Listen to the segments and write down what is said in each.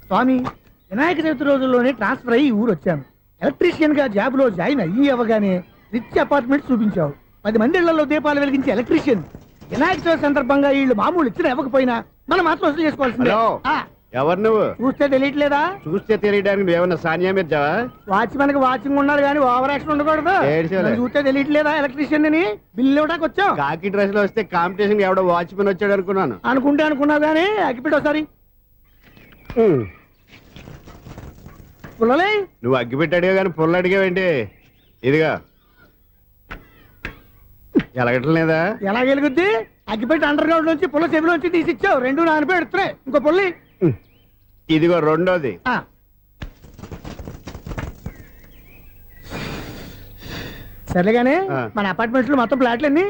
స్వామి, వినాయక చవితి రోజుల్లోనే ట్రాన్స్ఫర్ అయ్యి ఊరు వచ్చాను. ఎలక్ట్రీషియన్ గా జాబ్ లో జాయిన్ అయ్యి అవ్వగానే రిచ్ అపార్ట్మెంట్ చూపించావు. 10 మంది ఇళ్లలో దీపాలు వెలిగించే ఎలక్ట్రీషియన్. వినాయక చవితి సందర్భంగా వీళ్ళు మామూలు ఇచ్చిన ఇవ్వకపోయినా మనం మాత్రం వసూలు చేసుకోవాల్సిందే. ఎవరు నువ్వు? చూస్తే తెలియట్లేదా? చూస్తే తెలియడానికి నువ్వేమన్నా సానియా మీర్జావా? వాచ్మెన్ కి వాచింగ్ ఉన్నారు కానీ ఓవర్ యాక్షన్ ఉండకూడదు. చూస్తే తెలియట్లేదా ఎలక్ట్రీషియన్ అని? బిల్లు ఇవ్వడానికి వచ్చావు. కాకి డ్రెస్ లో వస్తే కాంపిటీషన్ ఎవడో వాచ్మెన్ వచ్చాడు అనుకున్నాను. అనుకున్నావు కానీ అగ్గిపెట్టి ఒకసారి పుల్లలే. నువ్వు అగ్గిపెట్టి అడిగా కానీ పుల్ల అడిగావేంటి? ఇదిగా ఎలగట్లేదా? ఎలా వెలుగుద్ది? అగ్గిపెట్టి అండర్ గ్రౌండ్ నుంచి పుల్ల చెవిలోంచి తీసిచ్చావు. 2 నానపై ఎడుతున్నాయి. ఇంకో పుల్లి ఇదిగో రెండోది. సరేగానే మన అపార్ట్మెంట్స్ లో మొత్తం ఫ్లాట్లు అన్ని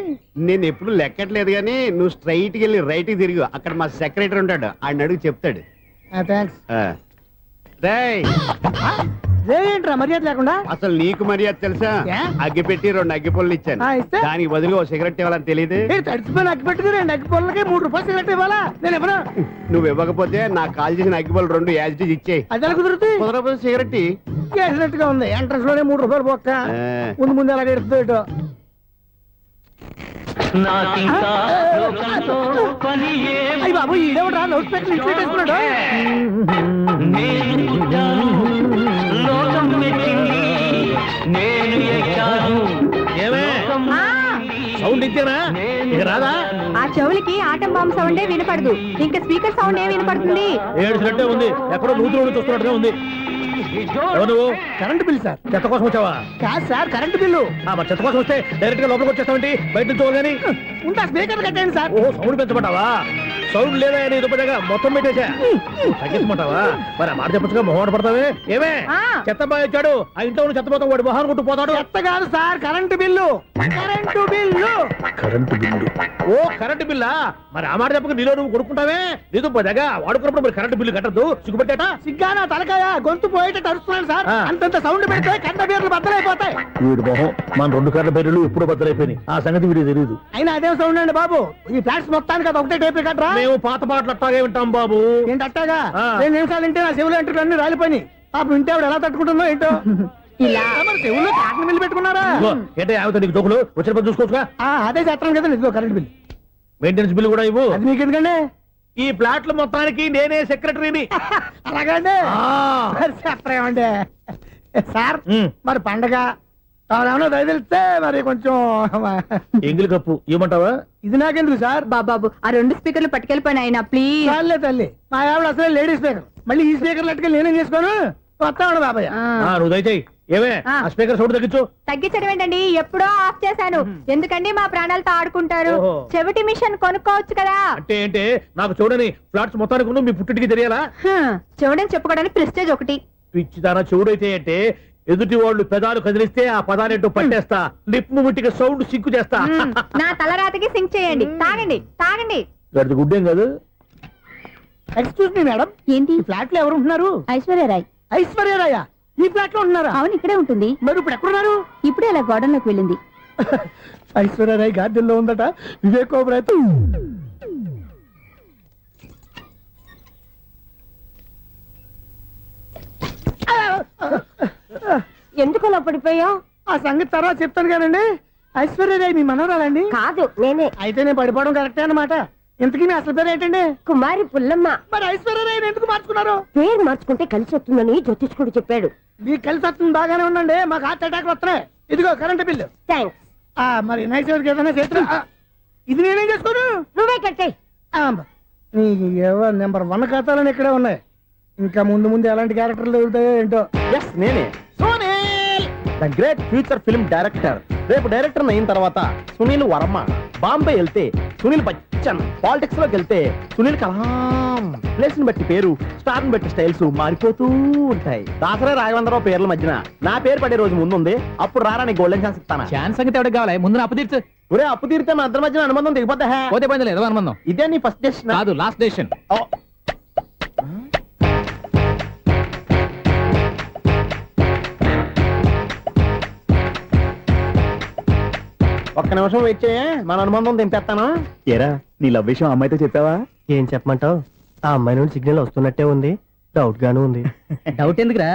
నేను ఎప్పుడు లెక్కట్లేదు కానీ నువ్వు స్ట్రైట్ కి వెళ్ళి రైట్ కి తిరిగి అక్కడ మా సెక్రటరీ ఉంటాడు, ఆయన అడుగు చెప్తాడు. థ్యాంక్స్. ఏంట్రా మర్యాద లేకుండా? అసలు నీకు మర్యాద తెలుసా? అగ్గి పెట్టి 2 అగ్గి పుల్లలు ఇచ్చాను, దానికి బదులుగా ఓ సిగరెట్ ఇవ్వాలని తెలియదు. తడిచిపోయిన అగ్గి పెట్టి 2 అగ్గి పుల్లలకి 3 రూపాయలు సిగరెట్ ఇవ్వాలా? నేను ఇవ్వను. నువ్వు ఇవ్వకపోతే నాకు కాల్ చేసిన అగ్గి పుల్లలు 2 యాజిటీజ్ ఇచ్చేయి. అది ఎలా కుదురుతుంది? కుదరకపోతే సిగరెట్ చేసినట్టుగా ఉంది. ఎంట్రన్స్ లోనే 3 రూపాయలు పోక్క. ముందు అలా ఎడుతుంది. అయ్యి బాబు, ఈడేవడా లౌడ్ స్పీకర్ ఇన్స్టేట్ చేసుకున్నాడు? సౌండ్ ఇచ్చారా? ఇక రాదా? ఆ చెవులకి ఆటం బాంబు సౌండే వినపడదు, ఇంకా స్పీకర్ సౌండ్ ఏ వినపడుతుంది? ఏడ్చినట్టే ఉంది. ఎక్కడో నూతులు చూస్తున్నట్టుగా ఉంది. ఎవరు? Current bill sir. చెత్త కోసం వచ్చావా? కాదు సార్, కరెంట్ బిల్లు. మరి చెత్త కోసం వస్తే డైరెక్ట్ గా లోపలికి వచ్చేస్తామంటే బయట నుంచి కానీ ఉంటా. స్పీకర్ కట్టండి సార్. ఓ సౌండ్ పెంచమంటావా? సౌండ్ లేదా అని దుప్పగా మొత్తం పెట్టేసా. తగ్గించమంటావా? మరి ఆ మాట చెప్పచ్చుగా, మొహం పడతావే. ఏమే చెత్త బాగా వచ్చాడు, ఆ ఇంట్లో చెత్త పోతాం, వాడు మొహాన్ని కొట్టు పోతాడు. చెత్త కాదు sir, current bill. Current bill. Current bill. ఓ కరెంటు బిల్లా? మరి ఆ మాట చెప్పక నీలో నువ్వు కొడుకుంటావే. నీతో పోదాగా వాడుకున్నప్పుడు మరి కరెంటు బిల్లు కట్టద్దు. సిగ్గుపెట్టేట? సిగ్గానా తలకాయ? గొంతు పోయేటట్టు అరుస్తున్నాను సార్. అంతంత సౌండ్ పెడితే కరెంట్ బీర్లు బద్దలైపోతాయి. వీడు మొహం మన 2 కరెంట్ బీర్లు ఇప్పుడు బద్దలైపోయినాయి. ఆ సంగతి వీడికి తెలియదు. అయినా అదే సౌండ్ అండి బాబు. ఈ ఫ్లాట్స్ మొత్తానికి అది ఒకటే టైప్ కట్టరా? మేము పాత పాటలు అట్టాగే వింటాం బాబు. ఏంటి అట్టాగా? 2 నిమిషాలు వింటే నా చెవులు ఎంటర్ అన్ని రాలిపోయి. పాపం వింటే ఆవిడ ఎలా తట్టుకుంటుందో ఏంటో. ఇలా మరి చెవుల్లో కాటన్ బిల్లు పెట్టుకున్నారా? ఏంటో యావత నీకు దోకులు వచ్చిన పని చూసుకోవచ్చుగా. అదే చేస్తాను కదా. ఇదిగో కరెంట్ బిల్, మెయింటెనెన్స్ బిల్లు కూడా ఇవ్వు. అది మీకు ఎందుకండి? ఈ ఫ్లాట్ల మొత్తానికి నేనే సెక్రటరీని. అలాగండి. చెప్పరేమండి సార్. మరి పండగ ఏమన్నా దయదలిస్తే మరి కొంచెం ఎంగిలి కప్పు ఇవ్వమంటావా? ఇది నాకెందుకు సార్? బాబాబు, ఆ 2 స్పీకర్లు పట్టుకెళ్ళిపోయిన ఆయన ప్లీజ్. చాలే తల్లి, మా ఆవిడ అసలు లేడీ స్పీకర్. మళ్ళీ ఈ స్పీకర్లు అట్టుకెళ్ళి నేనేం చేసుకోను? వస్తాడు బాబాయ్. నువ్వు దయచేయి. ఏమే ఆ స్పీకర్ సౌండ్ తగ్గించు. తగ్గించడం ఏంటండి, ఎప్పుడో ఆఫ్ చేశాను. ఎందుకండి మా ప్రాణాలతో ఆడుకుంటారు? చెవిటి మిషన్ కొనుక్కోవచ్చు కదా. అంటే ఏంటే నాకు చూడని ఫ్లాట్స్ మొత్తానికి మీ పుట్టింటికి తెలియాలా? చెవుడని చెప్పుకోవడానికి ప్రెస్టేజ్ ఒకటి. పిచ్చిదానా చెవుడైతే అంటే ఎదుటి వాళ్ళు పెదాలు కదిలిస్తే ఆ పదాలేంటో పట్టేస్తా. లిప్ ముట్టికి సౌండ్ సింకు చేస్తా. నా తలరాతకి సింక్ చేయండి. తాగండి తాగండి. గడిది గుడ్డేం కాదు. ఎక్స్క్యూజ్ మీ మేడం, ఏంటి? ఫ్లాట్ లో ఎవరు ఉంటున్నారు? ఐశ్వర్యరాయ్. ఐశ్వర్యరాయ ఈ ఫ్లాట్ లో ఉంటున్నారా? అవును, ఇక్కడే ఉంటుంది. మరి ఇప్పుడు ఎక్కడున్నారు? ఇప్పుడే అలా గార్డెన్ వెళ్ళింది. ఐశ్వర్యరాయ్ గార్డెన్ లో ఉందట. వివేక్ ఓబరాయ్ ఎందుకు అలా పడిపోయావు? ఆ సంగతి తర్వాత చెప్తాను కదండి. ఐశ్వర్యరాయ్ మీ మనవరాలండి? కాదు, నేనే. అయితే నేను పడిపోవడం కరెక్టే అన్నమాట. ఇంతకీ మీ అసలు పేరు ఏంటండి? కుమారి పుల్లమ్మ. మరి ఐశ్వర్యరాయ్ ఎందుకు మార్చుకున్నారు? పేరు మార్చుకుంటే కలిసి వస్తుందని జ్యోతిష్కుడు చెప్పాడు. మీకు కలిసి వస్తుంది, బాగానే ఉండండి. మాకు హార్ట్ అటాక్ వస్తున్నాయి. ఇదిగో కరెంట్ బిల్లు. థ్యాంక్స్. మరి నైట్ ఏదైనా చేతులు ఇది నేనేం చేసుకోను? నువ్వే కట్టే. నెంబర్ 1 ఖాతాలని ఇక్కడే ఉన్నాయి. ఇంకా ముందు ముందు ఎలాంటి క్యారెక్టర్లు దొరుకుతాయో ఏంటో. నేనే Sunil, the great future film director. రేపు డైరెక్టర్ అయిన తర్వాత సునీల్ వర్మ. బాంబే వెళ్తే సునీల్ బచ్చన్. పాలిటిక్స్ లోకి వెళ్తే సునీల్ కలాం. ప్లేస్ ని బట్టి పేరు, స్టార్ ని బట్టి స్టైల్స్ మారిపోతూ ఉంటాయి. దాసరా రాఘవేంద్రరావు పేర్ల మధ్యన నా పేరు పడే రోజు ముందుంది. అప్పుడు రారా నీ గోల్డెన్ ఛాన్స్ ఇస్తాను. ఛాన్స్ సంగతి ఎవరికి కావాలి? ముందు అప్పు తీర్చు. ఒరే అప్పు తీరితే మా ఇద్దరి మధ్యన అనుబంధం దిగిపోతా. పోతే పోయింది లేదు అనుబంధం. ఇదే నీ ఫస్ట్ డెస్టినేషన్ కాదు, లాస్ట్ డెసిషన్. ఒక్క నిమిషం వెయిట్ చేయ, మన అనుబంధం దింపేస్తాను. ఏరా నీ లవ్ విషయం అమ్మాయితో చెప్పావా? ఏం చెప్పమంటావు? ఆ అమ్మాయి నుండి సిగ్నల్ వస్తున్నట్టే ఉంది. డౌట్ గాను ఉంది. డౌట్ ఎందుకురా,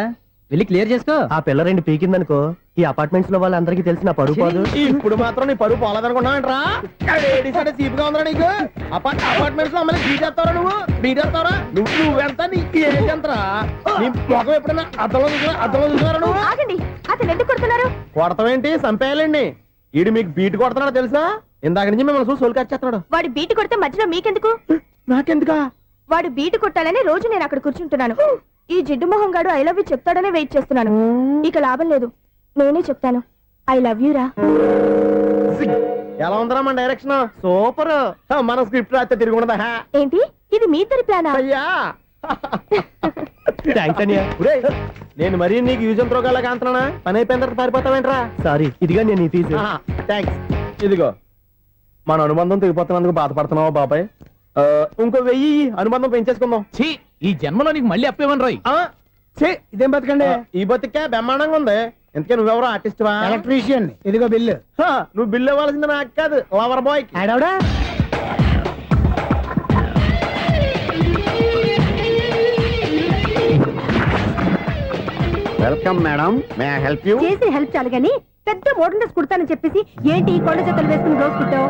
వెళ్ళి క్లియర్ చేసుకో. ఆ పిల్ల రెండు పీకిందనుకో ఈ అపార్ట్మెంట్స్ లో వాళ్ళందరికీ తెలిసిన పరుగు పోదు. ఇప్పుడు మాత్రం నీ పరుగు పోలేదనుకున్నావంటరా? సీపుగా ఉందా నీకు? అపార్ట్మెంట్స్ లో అమ్మని బీటేస్తావరా నువ్వు? బీటేస్తావరా? నువ్వెంత నీకు ఏంటంతరా? నీ ముఖం ఎప్పుడైనా అర్థంలో చూసారా నువ్వు? ఆగండి, అతను ఎందుకు కొడుతున్నారు? కొడతావేంటి? చంపేయాలండి. ఈడు మీకు బీట్ కొడుతున్నాడు తెలుసా? ఇందాక నుంచి మిమ్మల్ని చూసి సోల్ కచ్చేస్తున్నాడు. వాడు బీటు కొడితే మధ్యలో మీకెందుకు? నాకెందుకా? వాడు బీటు కొట్టాలని రోజు నేను అక్కడ కూర్చుంటున్నాను. ఈ జిడ్డు మొహం గాడు ఐ లవ్ యూ చెప్తాడనే వెయిట్ చేస్తున్నాను. ఇక లాభం లేదు, నేనే చెప్తాను ఐ లవ్ యూ రా. ఎలా ఉందరా మన డైరెక్షన్? సూపర్. మన స్క్రిప్ట్ రాస్తే తిరిగి ఉండదా? ఏంటి ఇది మీ ఇద్దరి ప్లానా? అయ్యా థ్యాంక్స్ అనియా. నేను మరీ నీకు యూజ్ అంత రోగాలకు అంటున్నా. పని అయిపోయిన తర్వాత పారిపోతావేంట్రా? సారీ, ఇదిగా నేను ఈ ఫీజు. థ్యాంక్స్. ఇదిగో మన అనుబంధం తెగిపోతున్నందుకు బాధపడుతున్నావా బాబాయ్? ఇంకో 1000 అనుబంధం పెంచేసుకుందాం. ఈ జన్మలో నీకు మళ్ళీ అప్పేమని రాయి. ఇదేం బతకండి? ఈ బతికే బ్రహ్మాండంగా ఉంది. ఎందుకే నువ్వెవరో ఆర్టిస్ట్ వా? ఎలక్ట్రీషియన్. ఇదిగో బిల్లు. నువ్వు బిల్లు ఇవ్వాల్సింది నాకు కాదు, లవర్ బాయ్. ఆడవడా? Welcome madam, may I help you? చేసి హెల్ప్ చాలు గాని పెద్ద మోడల్ డ్రెస్ కుడతానని చెప్పేసి ఏంటి కొండ జతలు వేసుకుని బ్లౌజ్ కుట్టావు?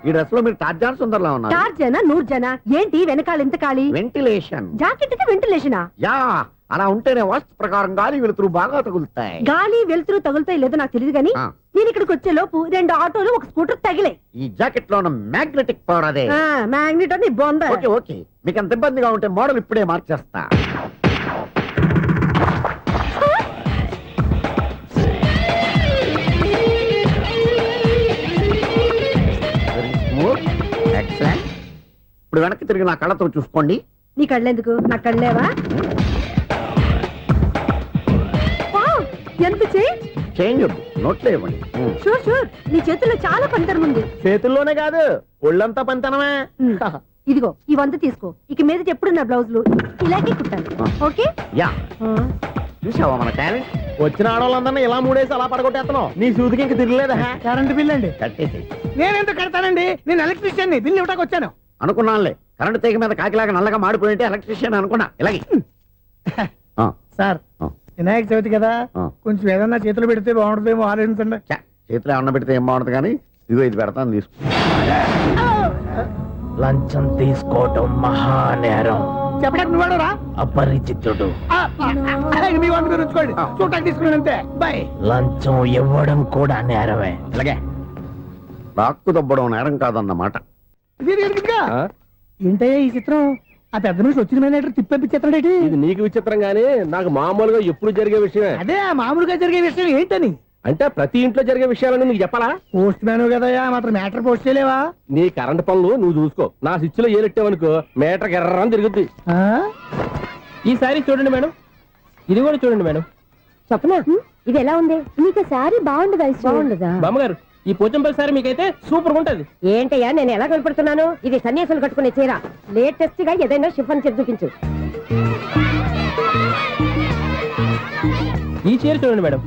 ఈ డ్రెస్ లో మీరు టార్జాన్ సుందర్లా ఉన్నారు. 4 జన 100 జన ఏంటి వెనకాల ఎంత ఖాళీ? వెంటిలేషన్. జాకెట్ కి వెంటిలేషనా? యా, అలా ఉంటేనే వాస్తు ప్రకారం గాలి వెలుతురు బాగా తగులుతాయి. గాలి వెలుతురు తగులుతాయి లేదో నాకు తెలియదు గానీ నేను ఇక్కడికి వచ్చే లోపు 2 ఆటోలు ఒక స్కూటర్ తగిలే. ఈ జాకెట్ లో ఉన్న మ్యాగ్నెటిక్ పవర్ అదే. మ్యాగ్నెట్ అని బొంద. ఓకే ఓకే, మీకు అంత ఇబ్బందిగా ఉంటే మోడల్ ఇప్పుడే మార్చేస్తా. ఎక్సలెంట్. ఇప్పుడు వెనక్కి తిరిగి నా కళ్ళతో చూసుకోండి. నీ కళ్ళెందుకు? నా కళ్ళేవా? ఎంత చేంజ్ వద్దు, నోట్లో ఇవ్వండి. షూర్ షూర్, నీ చేతుల్లో చాలా పనితనం ఉంది. చేతుల్లోనే కాదు ఒళ్ళంతా పంతనమే. ఇదిగో ఈ 100 తీసుకో. ఇక మీద ఎప్పుడు నా బ్లౌజులు ఇలాగే కుట్టాను. ఓకే? యా, చూసావా మన టాలెంట్? వచ్చిన ఆడవాళ్ళందరినీ ఇలా మూడేసి అలా పడగొట్టేస్తున్నావు. నీ సూదికి ఇంక తిరగలేదా? కరెంట్ బిల్ అండి. కట్టేసి. నేనెందుకు కడతానండి? నేను ఎలక్ట్రీషియన్ ని. బిల్లు ఇవ్వడానికి వచ్చాను. అనుకున్నానులే, కరెంట్ తీగ మీద కాకిలాగా నల్లగా మాడిపోయింటే ఎలక్ట్రీషియన్ అనుకున్నా. ఇలాగే సార్, వినాయక చవితి కదా, కొంచెం ఏదన్నా చేతులు పెడితే బాగుంటుందేమో ఆలోచించండి. చేతిలో ఏమన్నా పెడితే ఏం బాగుంటుంది కానీ ఇదిగో ఇది పెడతాను, తీసుకో. లంచం తీసుకోవటం మహానేరం. చెప్పడానికి నువ్వాడరా? అపరిచితుడు. మీ వంట మీరు ఉంచుకోండి, చూడటానికి తీసుకున్నాను అంతే. బాయ్. లంచం ఇవ్వడం కూడా నేరమే. ఇలాగే రాక్కు దబ్బడం నేరం కాదన్నమాట. ఏంటయ్యా ఈ చిత్రం? ఆ పెద్ద నుంచి వచ్చిన మేనేటర్ తిప్పించేస్తాడేటి? ఇది నీకు విచిత్రం గానీ నాకు మామూలుగా ఎప్పుడు జరిగే విషయమే. అదే మామూలుగా జరిగే విషయం ఏంటని? అంటే ప్రతి ఇంట్లో జరిగే విషయాలని నీకు చెప్పాలా? పోస్ట్ మ్యాన్ కదయ్యా, మాత్రం మేటర్ పోస్ట్ చేయలేవా? నీ కరెంట్ పనులు నువ్వు చూసుకో. నా స్విచ్ లో ఏలెట్టావనుకో మేటర్ ఎర్రని తిరుగుద్ది. ఈసారి చూడండి మేడం, ఇది కూడా చూడండి మేడం. చెప్పనా? ఇది ఎలా ఉంది? నీకు సారీ బాగుండదా? బాగుండదా బామ్మగారు? ఈ పోచంపల్లి సారీ మీకైతే సూపర్ ఉంటది. ఏంటయ్యా నేను ఎలా కనపడుతున్నాను? ఇది సన్యాసులు కట్టుకునే చీర. లేటెస్ట్ గా ఏదైనా షిఫన్ చేసి చూపించు. ఈ చీర చూడండి మేడం.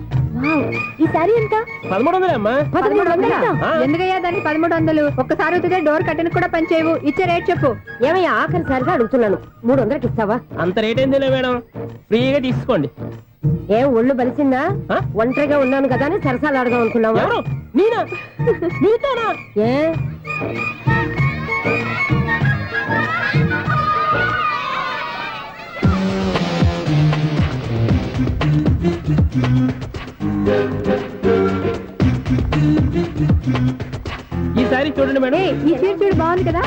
ఈ సారీ ఎంత? 1300 అమ్మా. 1300? ఎందుకయ్యా దాన్ని 1300? ఒక్కసారి అవుతుందే డోర్ కట్టను కూడా పనిచేయవు. ఇచ్చే రేట్ చెప్పు. ఏమయ్యా ఆఖరిసారిగా అడుగుతున్నాను, 300కి ఇస్తావా? అంత రేట్ ఏందిలే మేడం, ఫ్రీగా తీసుకోండి. ఏం ఒళ్ళు బలిసిందా? ఒంటరిగా ఉన్నాను కదా అని సరసాలు అడగా అనుకున్నావా? నేనా? నీతోనా? ఏ ఈ సారీ చూడండి మేడం. ఈ చీర చూడు, బాగుంది కదా?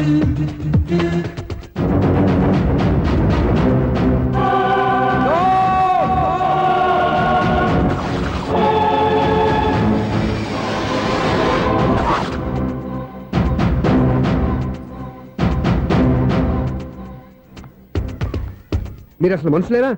మీరు అసలు మనుషులేనా?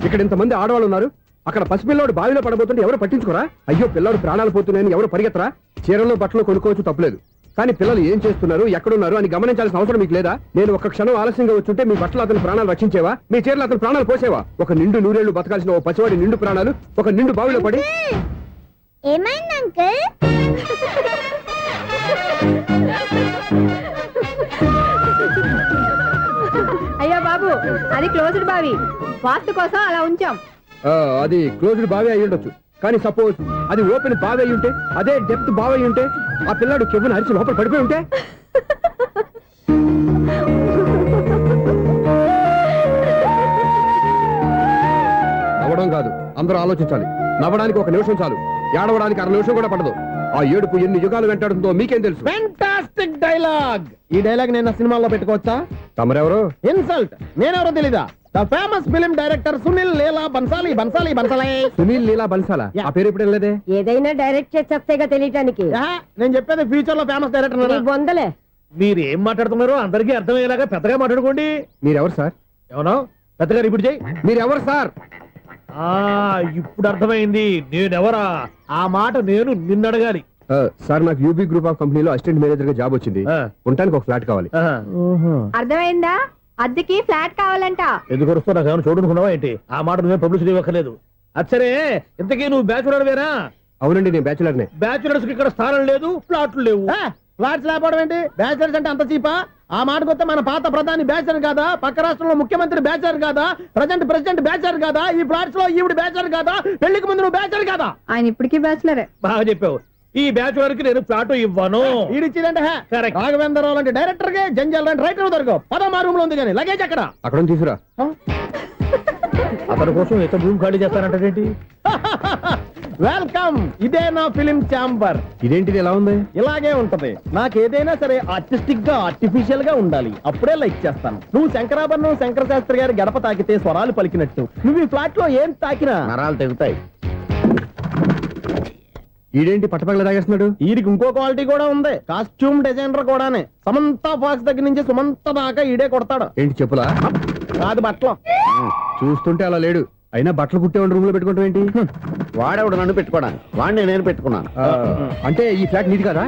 ఇక్కడ ఇంతమంది ఆడవాళ్ళు ఉన్నారు, అక్కడ పసిపిల్లాడు బావిలో పడబోతుంటే ఎవరు పట్టించుకోరా? అయ్యో పిల్లాడు ప్రాణాలు పోతున్నాయని ఎవరు పరిగెత్తరా? చీరల్లో బట్టలు కొనుక్కోవచ్చు, తప్పలేదు. కానీ పిల్లలు ఏం చేస్తున్నారు, ఎక్కడున్నారు అని గమనించాల్సిన అవసరం మీకు లేదా? నేను ఒక్క క్షణం ఆలస్యంగా వచ్చుంటే మీ బట్టలు అతని ప్రాణాలు రక్షించేవా? మీ చీరలు అతని ప్రాణాలు పోసేవా? ఒక నిండు 100 ఏళ్లు బతకాల్సిన ఓ పసివాడి నిండు ప్రాణాలు ఒక నిండు బావిలో పడి. ఏమైంది అంకుల్? అయ్యో బాబు బాబు అది క్లోజ్డ్ బావి వాస్తు కోసం అలా ఉంచాం. అది క్లోజ్డ్ బావి అయి ఉండొచ్చు, కానీ సపోజ్ అది ఓపెన్ బావి అయి ఉంటే, అదే డెప్త్ బావి అయి ఉంటే, ఆ పిల్లాడు కెవ్వును అరిచి లోపల పడిపోయి ఉంటే. నవ్వడం కాదు, అందరూ ఆలోచించాలి. నవ్వడానికి 1 నిమిషం చాలు, ఏడవడానికి 1/2 నిమిషం కూడా పడదు. ఆ ఏడుపు ఎన్ని యుగాలు వెంటాడుతుందో మీకేం తెలుసు? Fantastic dialogue. ఈ డైలాగ్ నేను సినిమాలో పెట్టుకోవచ్చా? తమరెవరు? ఇన్సల్ట్. నేనెవరో తెలీదా? The famous film director Sunil Leela Bansali. Sunil Leela బన్సాలా? Yeah. ఆ పేరు ఇప్పుడు లేదే. ఏదైనా డైరెక్ట్ చేసేగా తెలియటానికి నేను చెప్పేది ఫ్యూచర్ లో ఫేమస్ డైరెక్టర్. బొందలే. మీరు ఏం మాట్లాడుతున్నారో అందరికీ అర్థమయ్యేలాగా పెద్దగా మాట్లాడుకోండి. మీరెవరు సార్? ఏమన్నా పెద్దగా రిపీట్ చేయి. మీరెవరు సార్? ఇప్పుడు అర్థమైంది నేనెవరా. ఆ మాట నేను నిన్ను అడగాలి. సార్, నాకు యూబీ గ్రూప్ ఆఫ్ కంపెనీలో అసిస్టెంట్ మేనేజర్ గా జాబ్ వచ్చింది. ఉండటానికి ఒక ఫ్లాట్ కావాలి. అర్థమైందా? అద్దెకి ఫ్లాట్ కావాలంట. ఎందుకు వస్తున్నా నాకు ఏమైనా చూడనుకున్నావా ఏంటి? ఆ మాట నువ్వే పబ్లిసిటీ ఇవ్వక్కర్లేదు. అచ్చరే, ఇంతకీ నువ్వు బ్యాచులర్ వేరా? అవునండి, నేను బ్యాచులర్నే. బ్యాచులర్స్ కి ఇక్కడ స్థానం లేదు, ఫ్లాట్లు లేవు. ఫ్లాట్స్ లేకపోవడం ఏంటి? బ్యాచులర్స్ అంటే అంత చీపా? ఆ మాటకొస్తే మన పాత ప్రధాని బ్యాచర్ కాదా? పక్క రాష్ట్రంలో ముఖ్యమంత్రి బ్యాచర్ కాదా? ప్రెసిడెంట్ బ్యాచర్ కాదా? ఈ ఫ్లాట్స్ లో ఈవిడ బ్యాచర్ కాదా? పెళ్లికి ముందు నువ్వు బ్యాచర్ కాదా? ఆయన ఇప్పటికీ బ్యాచులరే. బాగా చెప్పావు. ఈ బ్యాచులర్ కి నేను ఫ్లాట్ ఇవ్వను. ఈడిచ్చిందంటే రాఘవేంద్రరావు లాంటి డైరెక్టర్ కి జంజల్ లాంటి రైటర్ దొరకవు. 13 రూమ్ లో ఉంది కానీ లగేజ్ అక్కడ. అక్కడ తీసుకురా. అతని కోసం ఎంత భూమి ఖాళీ చేస్తానంటే వెల్కమ్. ఇదే నా ఫిలిం ఛాంబర్. ఇదేంటిది ఎలా ఉంది? ఇలాగే ఉంటది. నాకు ఏదైనా సరే ఆర్టిస్టిక్ గా ఆర్టిఫిషియల్ గా ఉండాలి, అప్పుడే లైక్ చేస్తాను. నువ్వు శంకరాభరణం శంకర శాస్త్రి గారి గడప తాకితే స్వరాలు పలికినట్టు నువ్వు ఈ ఫ్లాట్ లో ఏం తాకినా నరాలు తెగుతాయి. ఈడేంటి పట్టపగల తాగేస్తున్నాడు? వీడికి ఇంకో క్వాలిటీ కూడా ఉంది. కాస్ట్యూమ్ డిజైనర్ కూడానే. సమంత ఫాక్స్ దగ్గర నుంచి సుమంత దాకా ఈడే కొడతాడు. ఏంటి చెప్పులా? కాదు, బట్టలు. చూస్తుంటే అలా లేడు. అయినా బట్టలు కుట్టేవాడు రూమ్ లో పెట్టుకుంటాం ఏంటి? వాడేవాడు నన్ను పెట్టుకోవడానికి, వాడిని నేను పెట్టుకున్నాను. అంటే ఈ ఫ్లాట్ నీది కదా?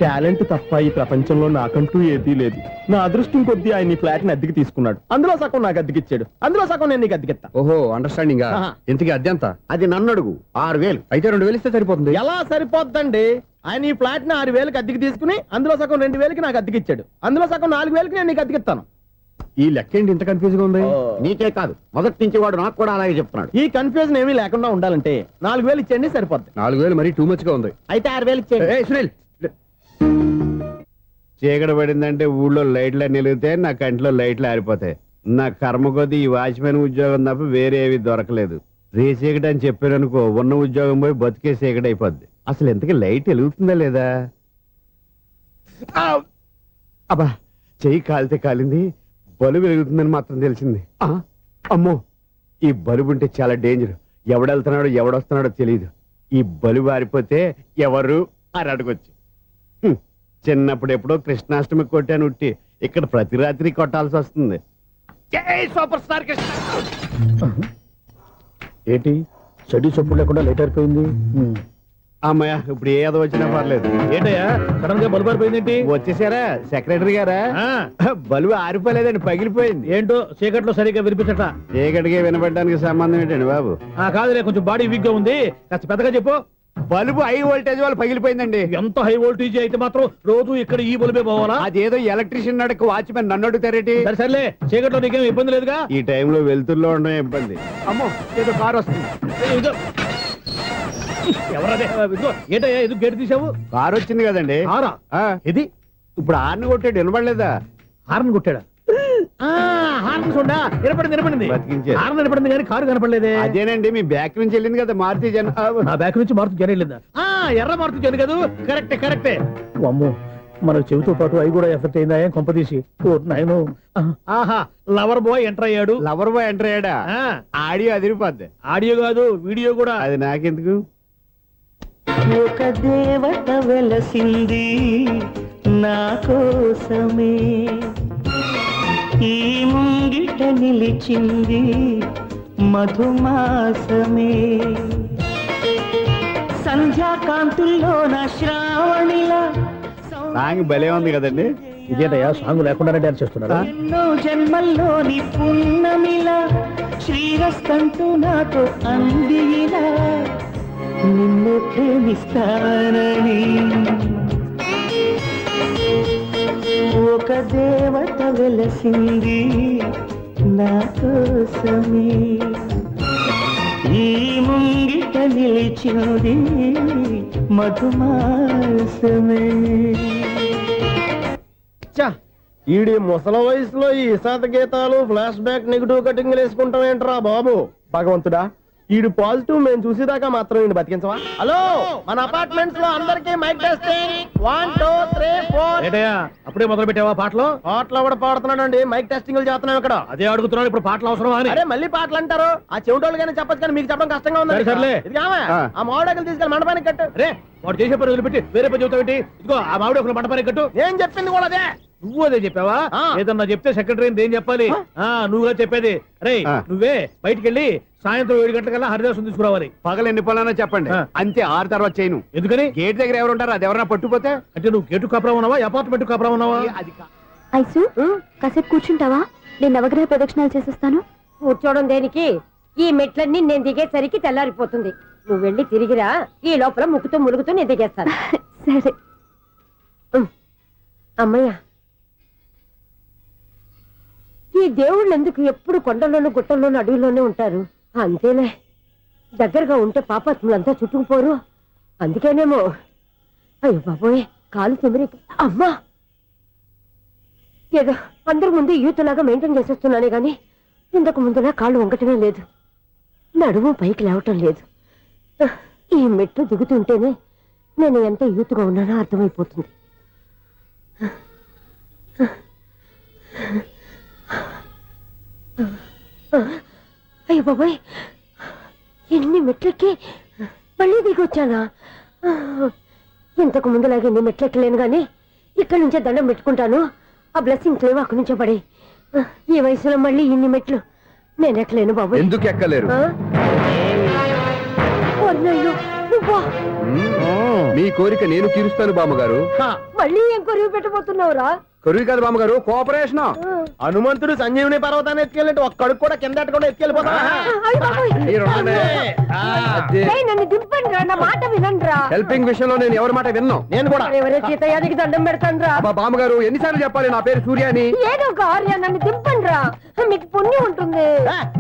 టాలెంట్ తప్ప ఈ ప్రపంచంలో నాకంటూ ఏదీ లేదు. నా అదృష్టం కొద్దీ ఆయన ఈ ఫ్లాట్ ని అద్దెకి తీసుకున్నాడు. అందులో సగం నాకు అద్దెకిచ్చాడు, అందులో సగం నేను నీకు అద్దెకిస్తా. ఓహో, అండర్స్టాండింగ్. ఇంతకీ అద్దె ఎంత? అది నన్ను అడుగు. 6000. అయితే 2000 ఇస్తే సరిపోతుంది. ఎలా సరిపోద్దండి? ఆయన ఈ ఫ్లాట్ ని 6000కి అద్దెకి తీసుకుని అందులో సగం 2000కి నాకు అద్దెకిచ్చాడు, అందులో సగం 4000కి నేను నీకు అద్దెకిస్తాను. ఈ లెక్క ఏంటి ఇంత కన్ఫ్యూజ్ గా ఉంది? నీకే కాదు, మొదటి నుంచి వాడు నాకు కూడా అలాగే చెప్తున్నాడు. ఈ కన్ఫ్యూజన్ ఏమీ లేకుండా ఉండాలంటే 4000 ఇచ్చేయండి, సరిపోద్ది. 4000 మరీ టూ మచ్ గా ఉంది. అయితే 6000 ఇచ్చేయండి. ఏయ్ సునీల్, చీకటి పడిందంటే ఊళ్ళో లైట్లు అన్ని వెలిగితే నా కంటిలో లైట్లు ఆరిపోతాయి. నా కర్మ కొద్దీ ఈ వాచ్మెన్ ఉద్యోగం తప్ప వేరే ఏవి దొరకలేదు. రేచీకటి అని చెప్పారనుకో, ఉన్న ఉద్యోగం పోయి బతికే చీకటి అయిపోద్ది. అసలు ఎంతకీ లైట్ వెలుగుతుందా లేదా? అబ్బా, చెయ్యి కాలితే కాలింది, బలుబు వెలుగుతుందని మాత్రం తెలిసింది. అమ్మో, ఈ బలుబు ఉంటే చాలా డేంజర్. ఎవడెళ్తున్నాడో ఎవడొస్తున్నాడో తెలియదు. ఈ బలుబు ఆరిపోతే ఎవరు అని అడగొచ్చు. చిన్నప్పుడు ఎప్పుడో కృష్ణాష్టమి కొట్టాను ఉట్టి, ఇక్కడ ప్రతి రాత్రి కొట్టాల్సి వస్తుంది. Super star Krishna. ఏంటి చెడు చెప్పుడు లేకుండా లేట్ అయిపోయింది? అమ్మయ్య, ఇప్పుడు ఏదో వచ్చినా పర్లేదు. ఏంటయ్యా సడన్ గా బల్బు ఆరిపోయింది ఏంటి? వచ్చేసారా సెక్రటరీ గారా? బలుబు ఆరిపోలేదండి, పగిలిపోయింది. ఏంటో చీకట్లో సరిగ్గా వినిపించట. చీకటిగా వినపడడానికి సంబంధం ఏంటండి బాబు? కాదులే, కొంచెం బాడీ వీక్ గా ఉంది, కాస్త పెద్దగా చెప్పు. బల్బు హై వోల్టేజ్ వాళ్ళు పగిలిపోయిందండి. ఎంత హై వోల్టేజ్ అయితే మాత్రం రోజు ఇక్కడ ఈ బల్బే పోవాలా? అదేదో ఎలక్ట్రీషియన్ నడక వాచ్మెన్ నన్ను అడుగుతారేటి? సరే సర్లే, చీకట్లో నీకేం ఇబ్బంది లేదుగా? ఈ టైంలో వెళ్తుల్లో ఉండడం ఇబ్బంది. అమ్మో, ఏదో కారు వస్తుంది. ఎవరదే? ఏంటయ్యా ఎందుకు గేటు తీసావు? కారు వచ్చింది కదండి. కారా? ఇది ఇప్పుడు హార్న్ కొట్టాడు, వినపడలేదా? హార్న్ కొట్టాడా? హార్న్ చూడా వినపడింది. బతికించాడు. హార్న్ వినపడింది కానీ కారు కనపడలేదే. అదేనండి, మీ బ్యాక్ నుంచి వెళ్ళింది కదా మారుతి జన. నా బ్యాక్ నుంచి మారుతి జన వెళ్ళిందా? ఎర్ర మారుతి జన కదా? కరెక్టే. అమ్మో, మన చెవితో పాటు అవి కూడా ఎఫెక్ట్ అయిందా? ఏం కొంపదీసి నాయను. ఆహా, లవర్ బాయ్ ఎంటర్ అయ్యాడు. లవర్ బాయ్ ఎంటర్ అయ్యాడా? ఆడియో అదిరిపోద్ది. ఆడియో కాదు, వీడియో కూడా. అది నాకెందుకు? ఒక దేవత వెలసింది నా కోసమే, ఈ ముంగిట నిలిచింది మధుమాసమే, సంధ్యాకాంతుల్లో నా శ్రావణిలా. సాంగ్ భలే ఉంది కదండి. ఇదేటయ్యా సాంగ్ లేకుండానే డాన్స్ చేస్తున్నారా? ఎన్నో జన్మల్లోని పున్నమిలా శ్రీరస్తంటూ నాతో అందిలా, నిన్ను ప్రేమిస్తానని. ఒక దేవత వెలసింది నా కోసమే ఈ ముంగిట నిలిచింది మధుమాసమే. ఈడి ముసల వయసులో ఈ ఇసాత గీతాలు ఫ్లాష్ బ్యాక్ నెగిటివ్ కటింగ్ వేసుకుంటాం ఏంట్రా బాబు. భగవంతుడా, ఈడు పాజిటివ్ మేము చూసేదాకా మాత్రం ఈయన బతికించవా. హలో, మన అపార్ట్మెంట్స్ లో అందరికీ మైక్ టెస్టింగ్ 1 2 3 4. అప్పుడే మొదలు పెట్టావా పాటలు? పాటలు కూడా పాడుతున్నాడు అండి, మైక్ టెస్టింగ్ చేస్తున్నాం ఇక్కడ. అదే అడుగుతున్నాడు, ఇప్పుడు పాటలు అవసరం అని. అరే మళ్ళీ పాటలు అంటారు, ఆ చెవిటోళ్ళు కానీ చెప్పచ్చు కానీ మీకు చెప్పడం కష్టంగా ఉంది. సర్లే, ఆ మామిడాకులు తీసుకెళ్ళి మండపానికి కట్టు. రే, వాడు చేసే పని వదిలిపెట్టి వేరే పని చెబుతావు ఏంటి? ఇదిగో ఆ మామిడాకులు మండపానికి కట్టు. నేను చెప్పింది కూడా అదే. నువ్వు అదే చెప్పావా? ఏదన్నా చెప్తే సెక్రటరీ ఏం చెప్పాలి? నువ్వుగా చెప్పేది. రే, నువ్వే బయటికి వెళ్ళి సాయంత్రం 7 గంటలకల్లా హరిదాసు తీసుకురావాలి. పగలు ఎన్ని పనులన్నా చెప్పండి, అంతే. 6 తర్వాత చేయను. ఎందుకని? గేట్ దగ్గర ఎవరు ఉంటారు, అది ఎవరైనా పట్టుపోతే. అంటే నువ్వు గేటు కాపురా ఉన్నావా, అపార్ట్మెంట్ కాపురా ఉన్నావా? ఐసు కాసేపు కూర్చుంటావా? నేను నవగ్రహ ప్రదక్షిణాలు చేసేస్తాను. కూర్చోవడం దేనికి? ఈ మెట్లన్నీ నేను దిగేసరికి తెల్లారిపోతుంది. నువ్వు వెళ్ళి తిరిగిరా, ఈ లోపల ముక్కుతూ ములుగుతూ నేను దిగేస్తాను. సరే. అమ్మయ్య, ఈ దేవుళ్ళు ఎందుకు ఎప్పుడు కొండల్లోనూ గుట్టల్లోనూ అడవిలోనే ఉంటారు? అంతేలే, దగ్గరగా ఉంటే పాపాత్ములంతా చుట్టుకుపోరు. అందుకేనేమో. అయ్యో బాబోయ్, కాలు తిమిరి. అమ్మా, ఏదో అందరి ముందు యూత్లాగా మెయింటైన్ చేసేస్తున్నానే గాని ఇంతకు ముందులా కాళ్ళు వంకటమే లేదు, నడుము పైకి లేవటం లేదు. ఈ మెట్లు దిగుతుంటేనే నేను ఎంత యూత్గా ఉన్నానో అర్థమైపోతుంది. అయ్యో బాబాయ్, ఎన్ని మెట్లెక్కి మళ్ళీ దిగొచ్చానా? ఇంతకు ముందులాగే ఎన్ని మెట్లెక్కలేను గాని ఇక్కడి నుంచే దండం పెట్టుకుంటాను. ఆ బ్లెస్సింగ్ లేవు అక్కడి నుంచే పడే. ఈ వయసులో మళ్ళీ ఇన్ని మెట్లు నేను ఎక్కలేను బాబు. ఎందుకు ఎక్కలేరు? మీ కోరిక నేను తీరుస్తాను బామ్మగారు. మళ్ళీ ఏం కొరివి పెట్టబోతున్నావురా? కొరివి కాదు బామ్మగారు, కోఆపరేషన్. హనుమంతుడు సంజీవుని పర్వతాన్ని ఎత్తుకెళ్ళినట్టు ఒక్కడికి కూడా కింద ఎట్టకుండా ఎత్తుకెళ్ళిపోతా. నన్ను దింపండి రా, నా మాట వినండి రా. హెల్పింగ్ విషయంలో నేను ఎవరి మాట విన్నాను. నేను కూడా ఎవరే సీతయ్యానికి దండం పెడతాను రా. బామ్మగారు ఎన్నిసార్లు చెప్పాలి నా పేరు సూర్య అని? ఏదో ఒక ఆర్య, నన్ను దింపండి రా, మీకు పుణ్యం ఉంటుంది.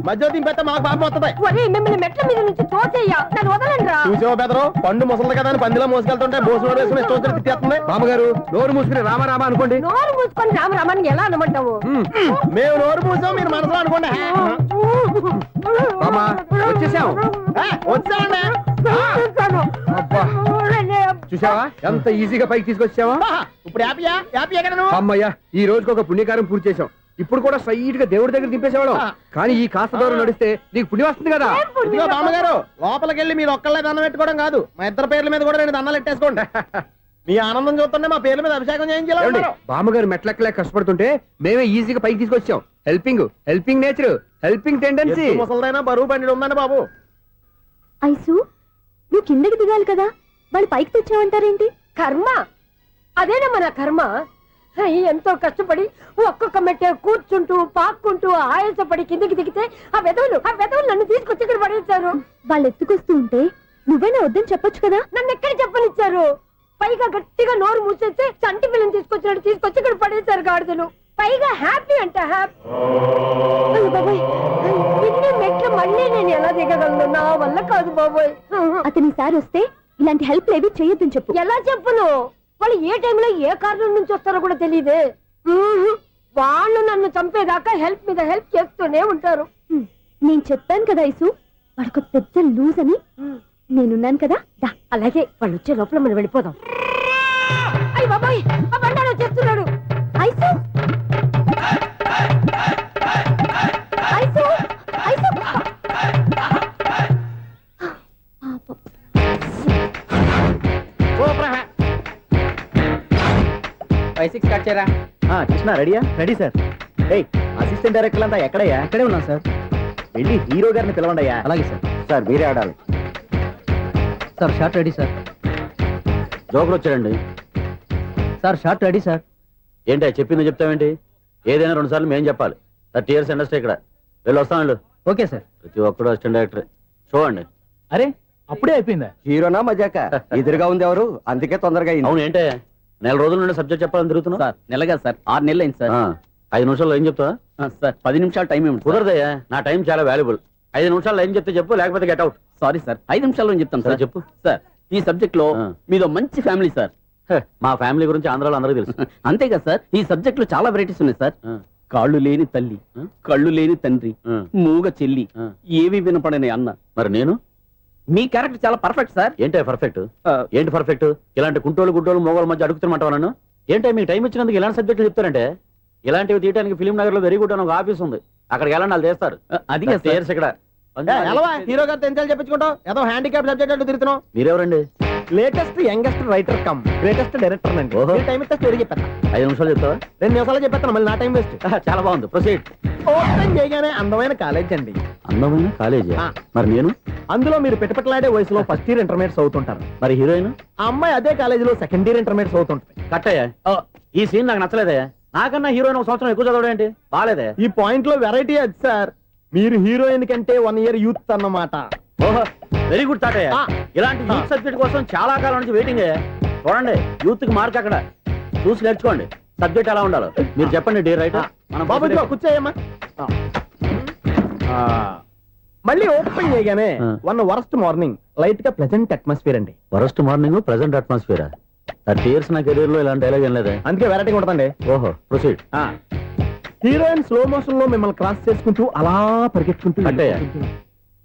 మధ్య దింపేస్తే మాకు పాపం వస్తుంది. ఒరే, మిమ్మల్ని మెట్ల మీద నుంచి తోచేయ్యా, నన్ను వదలండి రా. చూసావా బెదరు, పండు ముసలి కదా అని పందిలో మోసుకెళ్తుంటే భోజనం వేసుకుని ఇష్టం వచ్చిన తిట్టేస్తుంది. బామ్మగారు నోరు మూసుకుని రామారామా అనుకోండి. నోరు మూసుకొని రామరామాన్ని ఎలా అనమంటావు? మేము నోరు మూసాం, మీరు మనసులో అనుకోండి. బామ్మా, వచ్చేసాం. వచ్చామండి. అబ్బా, చూసావా ఎంత ఈజీగా పైకి తీసుకొచ్చావా? ఇప్పుడు హ్యాపీయా? హ్యాపీయా కదా నువ్వు? అమ్మయ్యా, ఈ రోజుకి ఒక పుణ్యకారం పూర్తి చేసాం. ఇప్పుడు కూడా స్ట్రైట్ గా దేవుడి దగ్గర దింపేసేవాడు. కానీ ఈ కాస్త దూరం నడిస్తే నీకు పుణ్యం వస్తుంది కదా. ఇదిగో బామ్మగారు, లోపలికి వెళ్ళి మీరు ఒక్కళ్ళే దండం పెట్టుకోవడం కాదు, మా ఇద్దరు పేర్ల మీద కూడా నేను దండాలు పెట్టేసుకోండి. మీ ఆనందం చూస్తుంటే మా పేర్ల మీద అభిషేకం చేయించాలి. బామ్మగారు మెట్లెక్కలే కష్టపడుతుంటే మేమే ఈజీగా పైకి తీసుకొచ్చాం. Helping nature, helping tendency. ముసలిదైనా బరువు బండి ఉందండి బాబు. ఐసు, నువ్వు కిందకి దిగాలి కదా, వాళ్ళు పైకి తెచ్చావంటారేంటి? కర్మ, అదేనమ్మా నా కర్మ. ఎంతో కష్టపడి ఒక్కొక్క మెట్ట కూర్చుంటూ పాక్కుంటూ ఆయాసపడి కిందకి దిగితే ఆ వెధవులు నన్ను తీసుకొచ్చి ఇక్కడ పడేశారు. వాళ్ళు ఎత్తుకొస్తూ ఉంటే నువ్వేనా వద్దని చెప్పొచ్చు కదా. నన్ను ఎక్కడ చెప్పనిచ్చారు? పైగా గట్టిగా నోరు మూసేస్తే చంటి పిల్లని తీసుకొచ్చినట్టు తీసుకొచ్చి ఇక్కడ పడేశారు గాడిదలు. పైగా హ్యాపీ అంట హ్యాపీ. బాబాయ్, ఇన్ని మెట్లు మళ్ళీ నేను ఎలా దిగగలను? నా వల్ల కాదు బాబోయ్. అతని సార్ వస్తే ఇలాంటి హెల్ప్ లేవి చెయ్యొద్దని చెప్పు. ఎలా చెప్పును? వాళ్ళు ఏ టైంలో ఏ కారణం నుంచి వస్తారో కూడా తెలియదే. వాళ్ళు నన్ను చంపేదాకా హెల్ప్ మీద హెల్ప్ చేస్తూనే ఉంటారు. నేను చెప్పాను కదా ఐసు, వాడొక పెద్ద లూజ్ అని. నేనున్నాను కదా. అలాగే, వాళ్ళు వచ్చే లోపల మనం వెళ్ళిపోదాం. అయ్య బాబాయ్, ఆ బండారు వచ్చేస్తున్నాడు. Ice, ice, ice. 5-6 కట్ చేయరా. కృష్ణ రెడీయా? Ready sir. అసిస్టెంట్ డైరెక్టర్ అంతా ఎక్కడయ్యా? ఇక్కడే ఉన్నాం సార్. వెళ్ళి హీరో గారిని పిలవండి అయ్యా. అలాగే సార్. సార్ మీరే ఆడాలి. Sir short ready sir. Joker వచ్చాడండి. Sir short ready sir. ఏంటి చెప్పింది చెప్తావేంటి? ఏదైనా 2 సార్లు మేము చెప్పాలి. 30 years ఇండస్ట్రీ ఇక్కడ. వెళ్ళి వస్తాం వెళ్ళు. Okay sir. ప్రతి ఒక్కడు అసిస్టెంట్ డైరెక్టర్. చూడండి. అరే, అప్పుడే అయిపోయిందా? హీరోనా మజాక? ఎదురుగా ఉంది ఎవరు, అందుకే తొందరగా. అవును, ఏంటే 4 రోజుల నుండి సబ్జెక్ట్ చెప్పాలని తిరుగుతున్నావు? సార్ నెల కాదు సార్, 6 నెలలు అయింది సార్. 5 నిమిషాల్లో ఏం చెప్తా? సార్ 10 నిమిషాలు టైం ఏమిటి కుదరదయ్యా, నా టైం చాలా వాల్యుబుల్. 5 నిమిషాల్లో ఏం చెప్తే చెప్పు, లేకపోతే గెట్ అవుట్. సారీ సార్ 5 నిమిషాల్లో చెప్తాను సరే, సార్. చెప్పు. సార్ ఈ సబ్జెక్ట్ లో ఆ. మీదో మంచి ఫ్యామిలీ సార్. మా ఫ్యామిలీ గురించి ఆంధ్రాలో అందరికీ తెలుసు. అంతేగా సార్, ఈ సబ్జెక్ట్ లో చాలా వెరైటీస్ ఉన్నాయి సార్. ఆ, కాళ్ళు లేని తల్లి, ఆ. కళ్ళు లేని తండ్రి, ఆ, మూగ చెల్లి, ఆ. ఏవి వినపడని అన్న. మరి నేను మీ క్యారెక్టర్ చాలా పర్ఫెక్ట్ సార్. ఏంటే పర్ఫెక్ట్? ఏంటి పర్ఫెక్ట్? ఇలాంటి కుంటోలు గుడ్డోలు మోగోళ్ళ మధ్య అడుగుతున్నమాట నన్ను. ఏంటంటే మీకు టైం ఇచ్చినందుకు ఇలాంటి సబ్జెక్టులు చెప్తారంటే, ఇలాంటివి తీయడానికి ఫిలిం నగర్ లో వెరీ గుడ్ అని ఒక ఆఫీస్ ఉంది, అక్కడికి వెళ్ళండి, వాళ్ళు చేస్తారు. అది కాదు సార్. ఇక్కడ హీరో గారు తెంచాలి చెప్పించుకుంటావు ఏదో హ్యాండిక్యాప్ సబ్జెక్ట్ అంటూ తిరుగుతున్నావు. మీరెవరండి? Latest youngest writer come greatest director అండి. ఓహో. టైం ఇస్తే స్టోరీ చెప్పేస్తా. 5 నిమిషాలు చెప్తావా? 2 నిమిషాలు చెప్పేస్తాను, మళ్ళీ నా టైం వేస్ట్. చాలా బాగుంది, ప్రొసీడ్. ఓపెన్ చేయగానే అందమైన కాలేజ్ అండి. అందమైన కాలేజీ. ఆ. మరి నేను? అందులో మీరు పెట్టుపట్లాడే వయసులో ఫస్ట్ ఇయర్ ఇంటర్మీడియట్స్ అవుతుంటారు. మరి హీరోయిన్? ఆ అమ్మాయి అదే కాలేజీలో సెకండ్ ఇయర్ ఇంటర్మీడియట్స్ అవుతుంటుంది. కట్టయ్యా, ఈ సీన్ నాకు నచ్చలేదే. నాకన్నా హీరోయిన్ ఒక సంవత్సరం ఎక్కువ చదవడం ఏంటి? బాలేదే. ఈ పాయింట్ లో వెరైటీ అది సార్, మీరు హీరోయిన్ కంటే 1 ఇయర్ యూత్ అన్నమాట. ఓహో, వెరీ గుడ్ థాట్. ఆ. ఇలాంటి యూత్ సబ్జెక్ట్ కోసం చాలా కాలం నుంచి వెయిటింగ్. చూడండి, యూత్ కి మార్క్ అక్కడ చూసి నేర్చుకోండి. సబ్జెక్ట్ ఎలా ఉండాలో మీరు చెప్పండి డియర్ రైటర్. మనం బాబు ఇదిగో కూర్చోయమ్మా. మళ్ళీ ఓపెన్ చేయగానే ఆ. 1 వరస్ట్ మార్నింగ్ లైట్ గా ప్లెజెంట్ అట్మాస్ఫియర్ అండి. Worst morning present atmosphere. 30 years నా కెరీర్ లో ఇలాంటి డైలాగ్ ఏం లేదే. అందుకే వెరైటీ ఉంటుందండి. ఓహో, ప్రొసీడ్. హీరోయిన్ స్లో మోషన్ లో మిమ్మల్ని క్రాస్ చేసుకుంటూ అలా పరిగెట్టుకుంటూ కట్టయ్య,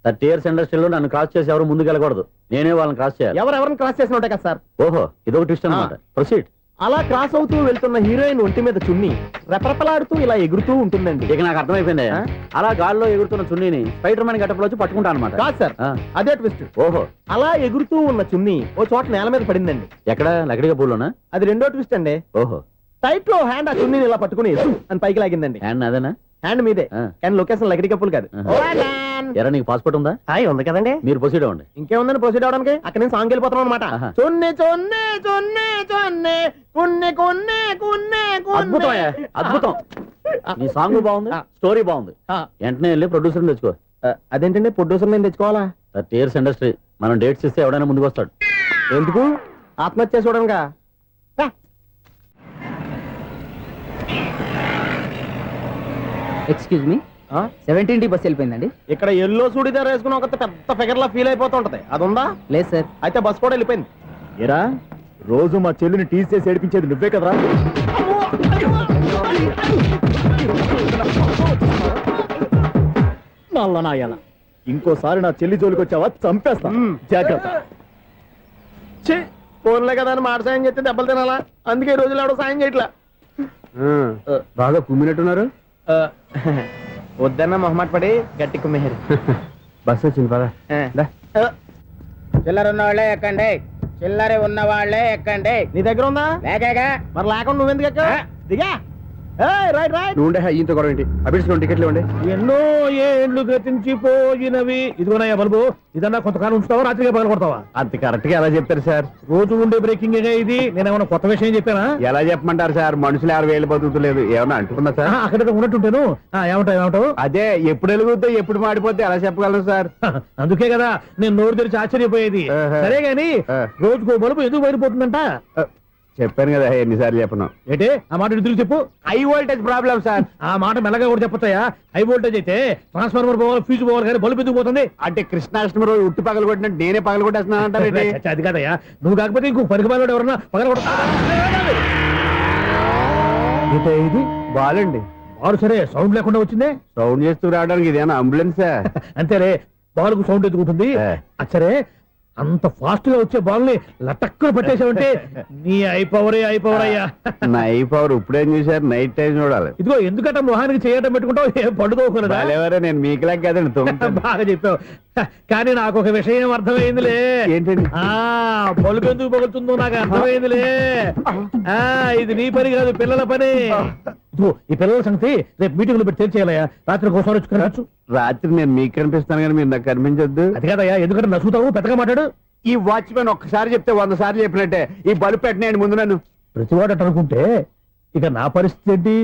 30 years ఇండస్ట్రీలో నన్ను క్రాస్ చేసి ఎవరు ముందుకు వెళ్ళకూడదు, నేనే వాళ్ళని క్రాస్ చేయాలి. ఎవరెవరిని క్రాస్ చేసిన ఉంటాయి కదా సార్. ఓహో, ఇదొక ట్విస్ట్ అన్నమాట. ప్రొసీడ్. అలా క్రాస్ అవుతూ వెళ్తున్న హీరోయిన్ ఒంటి మీద చున్ని రెపరెపలాడుతూ ఇలా ఎగురుతూ ఉంటుందండి. ఇక నాకు అర్థమైపోయింది. ఆ? అలా గాల్లో ఎగురుతున్న చున్నీని స్పైడర్ మ్యాన్ గట్టపులో వచ్చి పట్టుకుంటా అనమాట. కాదు సార్, అదే ట్విస్ట్. ఓహో, అలా ఎగురుతూ ఉన్న చున్ని ఓ చోట నేల మీద పడిందండి. ఎక్కడ? లకడిగా పూలోనా? అది రెండో ట్విస్ట్ అండి. ఓహో, టైట్ లో హ్యాండ్ ఆ చున్నీని ఇలా పట్టుకుని అని పైకి లాగిందండి. హ్యాండ్ అదేనా? హ్యాండ్ మీదే, ఆ. కానీ లొకేషన్ లగడి కప్పులు కాదు. ఎరా, నీకు పాస్పోర్ట్ ఉందా? హాయ్ ఉంది కదండి. మీరు ప్రొసీడ్ అవ్వండి. ఇంకేముందని ప్రొసీడ్ అవడానికి అక్కడ నేను సాంగ్ వెళ్ళిపోతాను అనమాట. ఆహా. చొన్నే చొన్నే చొన్నే చొన్నే కున్నే కొన్నే కున్నే అద్భుతం అయ్యా, అద్భుతం. నీ సాంగ్ బాగుంది, స్టోరీ బాగుంది. వెంటనే వెళ్ళి ప్రొడ్యూసర్ తెచ్చుకో. అదేంటండి ప్రొడ్యూసర్ నేను తెచ్చుకోవాలా? 30 years ఇండస్ట్రీ, మనం డేట్స్ ఇస్తే ఎవడైనా ముందుకు వస్తాడు. ఎందుకు? ఆత్మహత్య చూడనుగా. Excuse me, 17D bus వెళ్ళిపోయిందండి. ఇక్కడ ఎల్లో చూడిదార్ వేసుకుని ఒక పెద్ద ఫిగర్ లా ఫీల్ అయిపోతూ ఉంటది, అది ఉందా? లేదు సార్. అయితే బస్ కూడా వెళ్ళిపోయింది. ఏరా, రోజు మా చెల్లిని టీస్ చేసి ఏడిపించేది నువ్వే కదరా? నల్ల నాయాల, ఇంకోసారి నా చెల్లి జోలికి వచ్చావా చంపేస్తా, జాగ్రత్త. ఫోన్లే కదా అని మాట సాయం చేస్తే దెబ్బలు తినాలా, అందుకే ఈ రోజులు ఎవడో సాయం చేయట్లా. బాగా కుమ్మినట్టున్నారు. వద్దన్న మొహమాట పడి గట్టి కుమ్మేహారు. బస్ వచ్చింది పదా. చిల్లర ఉన్న వాళ్ళే ఎక్కండి, చిల్లర ఉన్న వాళ్ళే ఎక్కండి. నీ దగ్గర ఉందా? లేకగా మరి లేకుండా నువ్వెందుకు ఎక్క? దిగా. Right right. నువ్వు ఉండే ఈయంతో గొడవ ఏంటి? అభిడ్స్ టికెట్లు ఇవ్వండి. ఎన్నో ఏండ్లు గతించిపోయినవి. ఇదిగోనయ్యా బల్బు, ఇదన్నా కొంతకాలం ఉంచుతావా, రాత్రిగా పగల కొడతావా? అంత కరెక్ట్ గా ఎలా చెప్తారు సార్? రోజు ఉండే బ్రేకింగ్ ఇది. నేనేమన్నా కొత్త విషయం చెప్పానా? ఎలా చెప్పమంటారు సార్? మనుషులు 60,000 బతుకుతలేదు, ఏమన్నా అంటున్నా సార్? అక్కడ ఉన్నట్టుంటాను. ఏమంటావు? అదే ఎప్పుడు వెలుగుద్దో ఎప్పుడు మాడిపోతే ఎలా చెప్పగలను సార్? అందుకే కదా నేను నోరు తెరిచి ఆశ్చర్యపోయేది. ఆహా. సరే గాని ఆ. రోజుకో బల్బు ఎందుకు బయటపోతుందంట? చెప్పాను కదా ఎన్నిసార్లు చెప్పను. ఏంటే ఆ మాట ఎదురు చెప్పు. High voltage problem sir. ఆ మాట మెల్లగా కూడా చెప్పొచ్చాయా? హై వోల్టేజ్ అయితే ట్రాన్స్ఫార్మర్ పోవాలి, ఫ్యూజ్ పోవాలి, కానీ బల్బు ఎందుకు పోతుంది? అంటే కృష్ణాష్టమి రోజు ఉట్టి పగలు కొట్టినట్టు నేనే పగలు కొట్టేస్తున్నానంటారు. చచ్చా, అది కాదయ్యా. నువ్వు కాకపోతే ఇంకో పరిగణలో ఎవరన్నా పగల కొడతా. ఇది బాలండి. బాలు సరే సౌండ్ లేకుండా వచ్చిందే. సౌండ్ చేస్తూ రావడానికి ఇదేనా అంబులెన్సా? అంతేలే, బాలుకు సౌండ్ ఎందుకుంటుంది? అది సరే, అంత ఫాస్ట్ గా వచ్చే బాల్ ని లటక్కున పట్టేసావంటే నీ ఐపవర్ అయ్యా. నై పవర్ ఇప్పుడేం చూసారు? నైట్ టైం చూడాలి. ఇదిగో ఎందుకంటే మొహానికి చేయటం పెట్టుకుంటావు, ఏం పండుకోకూడదా? ఎవరో నేను మీకులాగా కదండి తొమ్మిది. బాగా చెప్పావు. కానీ నాకు ఒక విషయం అర్థమైందిలే. ఏంటండి? బల్బు ఎందుకు పగులుతుందో నాకు అర్థమైందిలే. ఇది నీ పని కాదు, పిల్లల పని. ఇదిగో ఈ పిల్లల సంగతి రేపు మీటింగ్ లో పెట్టి తెలిసేయాలయ్యా. రాత్రి ఒకసారి వచ్చి కనవచ్చు. రాత్రి నేను మీకు కనిపిస్తాను కానీ మీరు నాకు కనిపించొద్దు. అది కాదయ్యా, ఎందుకంటే నసుగుతావు, పెద్దగా మాట్లాడు. ఈ వాచ్మెన్ ఒక్కసారి చెప్తే 100 సార్లు చెప్పినట్టే. ఈ బల్బు పెట్టినాయండి ముందు నన్ను. ప్రతివాడు అనుకుంటే ఇక నా పరిస్థితి ఏంటి?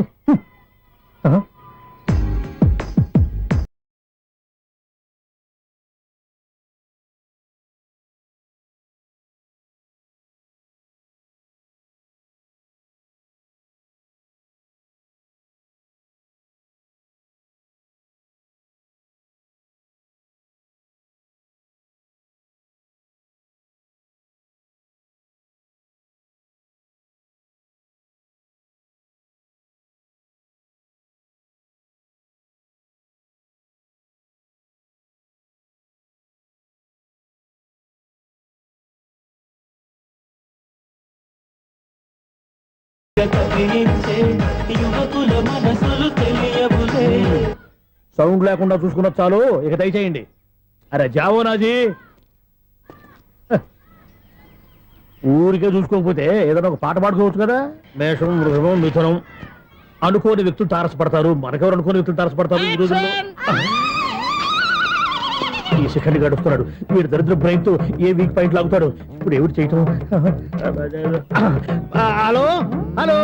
కదిలించే యువకుల మనసులు తెలియవులే. సౌండ్ లేకుండా చూసుకున్న చాలు, ఇక దయచేయండి. అరే జావో నాజీ, ఊరికే చూసుకోకపోతే ఏదైనా ఒక పాట పాడుకోవచ్చు కదా. మేషం, వృషభం, మిథునం అనుకోని వ్యక్తులు తారసపడతారు. మనకెవరు అనుకోని వ్యక్తులు తారసపడతారు ఈ రోజుల్లో? ఈ సెకండ్ గడుపుతున్నాడు వీడు దరిద్ర బ్రెయిన్ తో ఏ వీక్ పాయింట్ లాగుతాడు. ఇప్పుడు ఎవరు చేయటం? Hello hello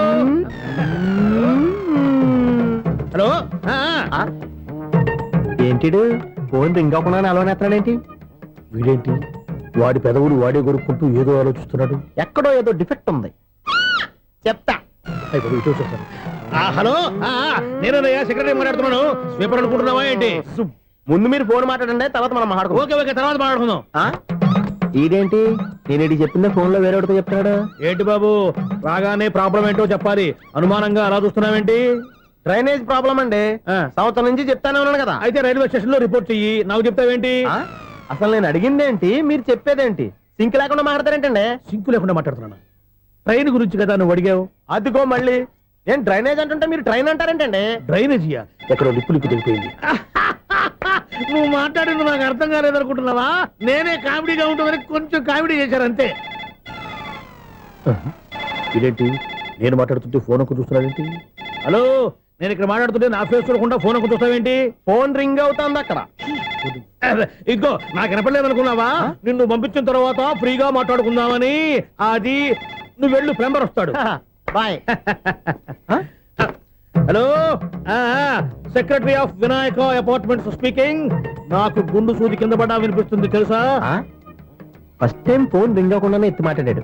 hello. ఏంటిడు ఫోన్ రింగ్ అవ్వకుండా అలవనేస్తాడేంటి? వీడేంటి వాడి పెదవులు వాడే కొరుక్కుంటూ ఏదో ఆలోచిస్తున్నాడు. ఎక్కడో ఏదో డిఫెక్ట్ ఉంది, చెప్తా. అయిపోయి ఇటు వచ్చేస్తాను. హలో, నేనయ్యా సెక్రటరీ మాట్లాడుతున్నాను. స్వీపర్ అనుకుంటున్నావా ఏంటి? ముందు మీరు ఫోన్ మాట్లాడండి, తర్వాత మనం మాట్లాడుకో. ఓకే ఓకే, తర్వాత మాట్లాడుకుందాం. ఇదేంటి నేను చెప్పిందే ఫోన్ లో వేరే చెప్తాడు? ఏంటి బాబు, రాగానే ప్రాబ్లం ఏంటో చెప్పాలి. అనుమానంగా అలా చూస్తున్నావేంటి? డ్రైనేజ్ ప్రాబ్లం అండి. సంవత్సరం నుంచి చెప్తానే ఉన్నాను కదా. అయితే రైల్వే స్టేషన్ లో రిపోర్ట్ చెయ్యి, నాకు చెప్తావేంటి? అసలు నేను అడిగిందేంటి, మీరు చెప్పేదేంటి? సింక్ లేకుండా మాట్లాడతారేంటండి? సింకు లేకుండా మాట్లాడుతున్నాను. ట్రైన్ గురించి కదా నువ్వు అడిగావు. అదిగో మళ్ళీ నేను డ్రైనేజ్ అంటుంటే మీరు ట్రైన్ అంటారేంటండి? డ్రైనేజీయా? ఎక్కడో లిప్పు దిగిపోయింది. నువ్వు మాట్లాడింది నాకు అర్థం కాలేదనుకుంటున్నావా? నేనే కామెడీగా ఉంటుందని కొంచెం కామెడీ చేశారు అంతే. ఇదేంటి నేను మాట్లాడుతుంటే ఫోన్ ఒక్క చూస్తున్నావేంటి? హలో, నేను ఇక్కడ మాట్లాడుతుంటే నా ఫేస్ చూడకుండా ఫోన్ ఒక్క చూస్తావేంటి? ఫోన్ రింగ్ అవుతుంది అక్కడ. ఇంకో నాకు వినపడలేదు అనుకున్నావా? నిన్ను పంపించిన తర్వాత ఫ్రీగా మాట్లాడుకుందామని. అది నువ్వు వెళ్ళు, ప్లంబర్ వస్తాడు. Bye. Hello, secretary of Vinayaka apartments speaking. నాకు గుండు సూది కింద పడ్డా వినిపిస్తుంది తెలుసా? ఫస్ట్ టైం ఫోన్ రింగ్ అవ్వకుండానే ఎత్తి మాట్లాడాడు.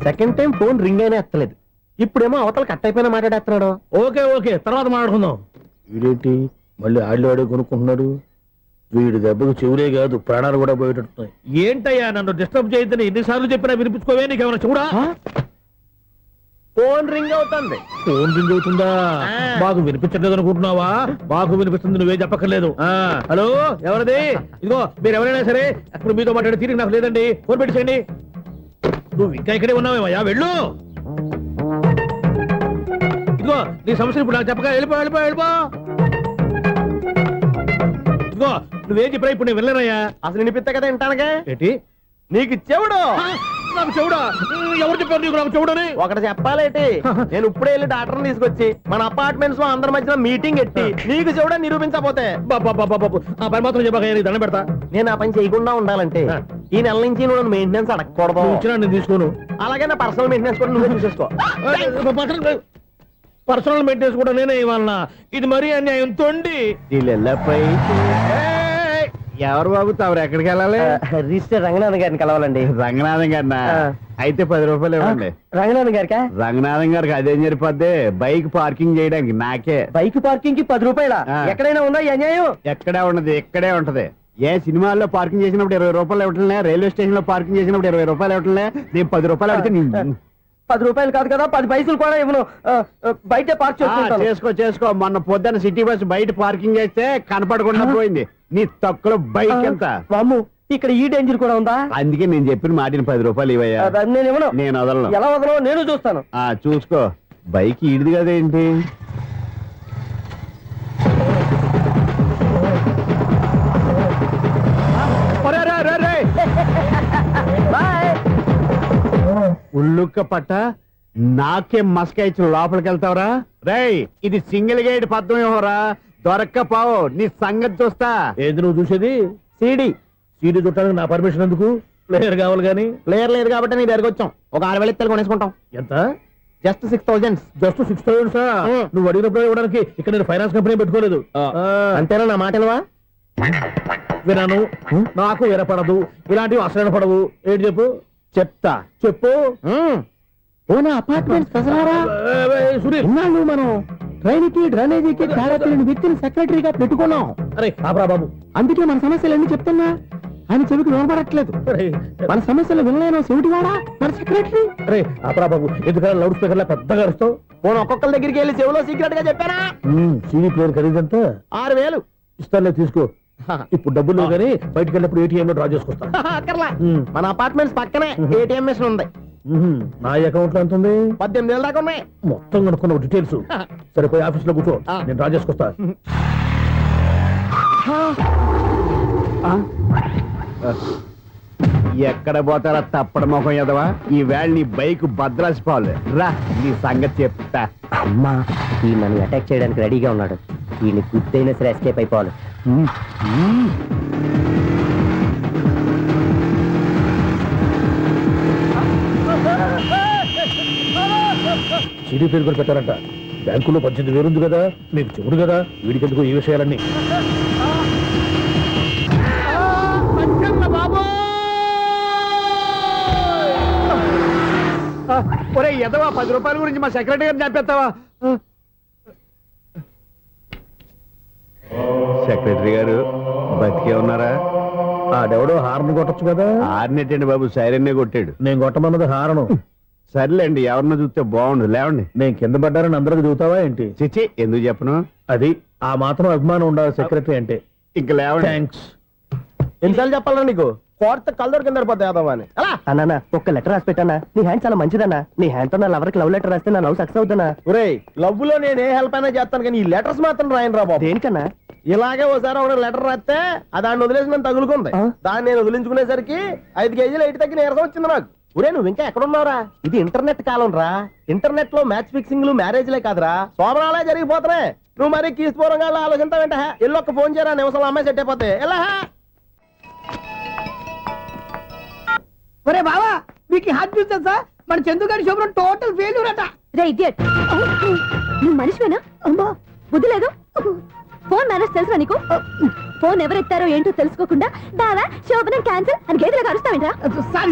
సెకండ్ టైం ఫోన్ రింగ్ అయినా ఎత్తలేదు. ఇప్పుడేమో అవతల కట్ అయిపోయినా మాట్లాడేస్తున్నాడు. ఓకే ఓకే, తర్వాత మాట్లాడుకుందాం. వీడేంటి మళ్ళీ ఆడే కొనుక్కుంటున్నాడు? వీడి దెబ్బకు చెవులే కాదు ప్రాణాలు కూడా పోయేటట్టున్నాయి. ఏంటయ్యా నన్ను డిస్టర్బ్ చేయొద్దని ఎన్నిసార్లు చెప్పినా వినిపించుకోవే? నీకేమైనా చూడా? ఫోన్ రింగ్ అవుతుంది. ఫోన్ రింగ్ అవుతుందా? బాగు వినిపించట్లేదు అనుకుంటున్నావా? బాగు వినిపిస్తుంది, నువ్వే చెప్పక్కర్లేదు. హలో, ఎవరిది? ఇదిగో మీరు ఎవరైనా సరే ఇప్పుడు మీతో మాట్లాడే తీరిక నాకు లేదండి. ఫోన్ పెట్టేసేయండి. నువ్వు ఇంకా ఇక్కడే ఉన్నావేమయ్యా, వెళ్ళు. ఇదిగో నీ సమస్యలు ఇప్పుడు నాకు చెప్పక వెళ్ళిపో వెళ్ళిపో వెళ్ళిపో. ఇదిగో నువ్వేం చెప్పరా ఇప్పుడు నేను వెళ్ళానయ్యా. అసలు వినిపిస్తా కదా వింటానగా. ఏంటి నీకు చెవుడు? నాకు చెవుడా? ఎవరు చెప్పారు నీకు నాకు చెవుడని? ఒకటి చెప్పాలేటి, నేను ఇప్పుడే వెళ్ళి డాక్టర్ని తీసుకొచ్చి మన అపార్ట్మెంట్స్ లో అందరి మధ్యన మీటింగ్ ఎట్టి నీకు చెవుడా నిరూపించకపోతే ఆ పని మాత్రం చెప్పక దండం పెడతా. నేను ఆ పని చేయకుండా ఉండాలంటే ఈ నెల నుంచి నువ్వు మెయింటెనెన్స్ అడగకూడదు. ఇచ్చినా నేను తీసుకోను. అలాగే నా పర్సనల్ మెయింటెనెన్స్ కూడా నువ్వే చూసేసుకో. పర్సనల్ మెయింటెనెన్స్ కూడా నేనే ఇవ్వాలన్నా? ఇది మరీ అన్యాయం తోండి. ఎవరు బాబు తవరు ఎక్కడికి వెళ్ళాలి? రిజిస్టర్ రంగనాథ్ గారిని కలవాలండి. రంగనాథం గారినా? అయితే 10 రూపాయలు ఇవ్వండి. రంగనాథ్ గారికా? రంగనాథం గారికి అదేం సరిపోద్ది, బైక్ పార్కింగ్ చేయడానికి. నాకే బైక్ పార్కింగ్ కి 10 రూపాయల? ఎక్కడైనా ఉందా ఈ అన్యాయం? ఎక్కడే ఉండదు, ఇక్కడే ఉంటది. ఏ సినిమాల్లో పార్కింగ్ చేసినప్పుడు 20 రూపాయలు ఇవ్వట్లే, రైల్వే స్టేషన్ లో పార్కింగ్ చేసినప్పుడు 20 రూపాయలు ఇవ్వట్లే. నేను 10 రూపాయలు అడిగితే 10 రూపాయలు కాదు కదా, 10 పైసలు కూడా ఇవ్వను. బయట పార్క్ చేసుకుంటాను. చేసుకో. మొన్న పొద్దున్న సిటీ బస్ బయట పార్కింగ్ చేస్తే కనపడకుండా పోయింది. నీ తక్కువ బైక్ ఎంత? వామ్ము, ఇక్కడ ఈ డేంజర్ కూడా ఉందా? అందుకే నేను చెప్పిన మాటిని 10 రూపాయలు ఇవ్వయ్యా. నేను ఇవ్వను. నేను వదలను. ఎలా వదలవు నేను చూస్తాను. చూసుకో. బైక్ ఈడిది కదేంటి? ఉల్లుక్క పట్ట నాకే మస్క ఇచ్చిన లోపలికి వెళ్తావరా? రేయ్, ఇది సింగిల్ గేట్ పద్మం ఇవ్వరా? దొరక్కపోవు, నీ సంగతి చూస్తా. ఏది నువ్వు చూసేది? సీడీ చూడటానికి నా పర్మిషన్ ఎందుకు? ప్లేయర్ కావాలి గానీ. ప్లేయర్ లేదు కాబట్టి నీ దగ్గరకు వచ్చాం. ఒక 6,000 ఇత్తలు కొనేసుకుంటాం. ఎంత? జస్ట్ 6,000. జస్ట్ 6,000? నువ్వు అడిగినప్పుడు ఇవ్వడానికి ఇక్కడ నేను ఫైనాన్స్ కంపెనీ పెట్టుకోలేదు. అంతేనా? నా మాటలువా? వినాను, నాకు వినపడదు. ఇలాంటివి అసలు వినపడవు. ఏంటి చెప్పు? చెప్తా. చెప్పు. అపార్ట్మెంట్ సునీల్, మనం ట్రైన్కి డ్రైనేజీకి తేడా తెలియని వ్యక్తిని సెక్రటరీగా పెట్టుకున్నాం. అరే ఆపరా బాబు, అందుకే మన సమస్యలన్నీ చెప్తున్నా. ఆయన చెవికి వినపడట్లేదు. మన సమస్యలు వినలేను చెవిటివాడా మన సెక్రటరీ. అరే ఆపరా బాబు, ఎందుకన్నా లౌడ్ స్పీకర్ లా పెద్దగా అరుస్తావు? పోను ఒక్కొక్కరి దగ్గరికి వెళ్ళి చెవిలో సీక్రెట్ గా చెప్పానా? CD player ఖరీదంతా 6,000. ఇస్తానులే, తీసుకో. ఇప్పుడు డబ్బులు లేవు కానీ బయటకు వెళ్ళినప్పుడు ఏటీఎం లో డ్రా చేసుకొస్తా. అక్కర్లా, మన అపార్ట్మెంట్స్ పక్కనే ఏటీఎం మిషన్ ఉంది. నా అకౌంట్ లో ఎంత ఉంది? 18,000 దాకా ఉన్నాయి. మొత్తం కనుక్కున్న డీటెయిల్స్. సరిపోయి ఆఫీస్ లో కూర్చో, నేను డ్రా చేసుకొస్తా. ఎక్కడ పోతారా తప్పడ మొహం ఎదవా? ఈ వేళ నీ బైక్ భద్రాసి పాలు రా, నీ సంగతి చెప్తా. అమ్మా ఈ నన్ను అటాక్ చేయడానికి రెడీగా ఉన్నాడు. ఈయన గుద్దైనా సరే ఎస్కేప్ అయిపోవాలి. సిడీ పేరు కూడా పెట్టారంట. బ్యాంకులో 18,000 ఉంది కదా, మీకు చెవుడు కదా, వీడికెందుకు ఈ విషయాలన్నీ? ఒరే ఎదవా, 10 రూపాయల గురించి మా సెక్రటరీ గారిని చంపేస్తావా? సెక్రటరీ గారు బతికే ఉన్నారా? ఆడెవడో హార్న్ కొట్టచ్చు కదా. ఆరినట్టండి బాబు, సైరన్నే కొట్టాడు. నేను కొట్టమన్నది హారను. సర్లేండి, ఎవరన్నా చూస్తే బాగుండు. లేవండి. నేను కింద పడ్డారని అందరికి చూతావా ఏంటి? చిచ్చి, ఎందుకు చెప్పను? అది ఆ మాత్రం అభిమానం ఉండాలి సెక్రటరీ అంటే. ఇంక లేవండి. థ్యాంక్స్. ఎన్నిసార్లు చెప్పాలన్నా నీకు? కోర్త కలర్ కింద పడతాయి అన్నా. ఒక్క లెటర్ రాసి పెట్టానా? నీ హ్యాండ్ చాలా మంచిదన్నా. నీ హ్యాండ్ తో నా లవర్కి లవ్ లెటర్ రాస్తే నా లవ్ సక్సెస్ అవుతానా? ఒరే, లవ్ లో నేను ఏ హెల్ప్ అయినా చేస్తాను, కానీ ఈ లెటర్స్ మాత్రం రాయను రా బాబు. దేనికన్నా? ఇలాగే ఓసారి ఒక లెటర్ రాస్తే దాన్ని వదిలేసి నన్ను తగులుకుంది. దాన్ని నేను వదిలించుకునేసరికి 5 కేజీలు 8 తగ్గి నీరసం వచ్చింది నాకు. ఒరే, నువ్వు ఇంకా ఎక్కడున్నావురా? ఇది ఇంటర్నెట్ కాలం రా. ఇంటర్నెట్ లో మ్యాచ్ ఫిక్సింగ్లు మ్యారేజ్లే కాదురా, శోభనాలే జరిగిపోతున్నాయి. నువ్వు మరి కీస్పూరంగా ఆలోచించావేంట? ఎల్లొక్క ఫోన్ చేయరా, నిమిషంలో అమ్మాయి సెట్ అయిపోతే. ఎలా? ఒరే బావా, మీకు హాట్ న్యూస్ తెలుసా? మన చందుగారి శోభనం టోటల్ ఫెయిల్యూర్ అట. రే ఇడియట్, నువ్వు మనిషివేనా? అమ్మా బుద్ధి లేదు. ఫోన్ మేనేజ్ తెలుసా నీకు? ఫోన్ ఎవరెత్తారో ఏంటో తెలుసుకోకుండా దావా శోభనం క్యాన్సిల్ అని గేదెలకు అరుస్తావేంట్రా?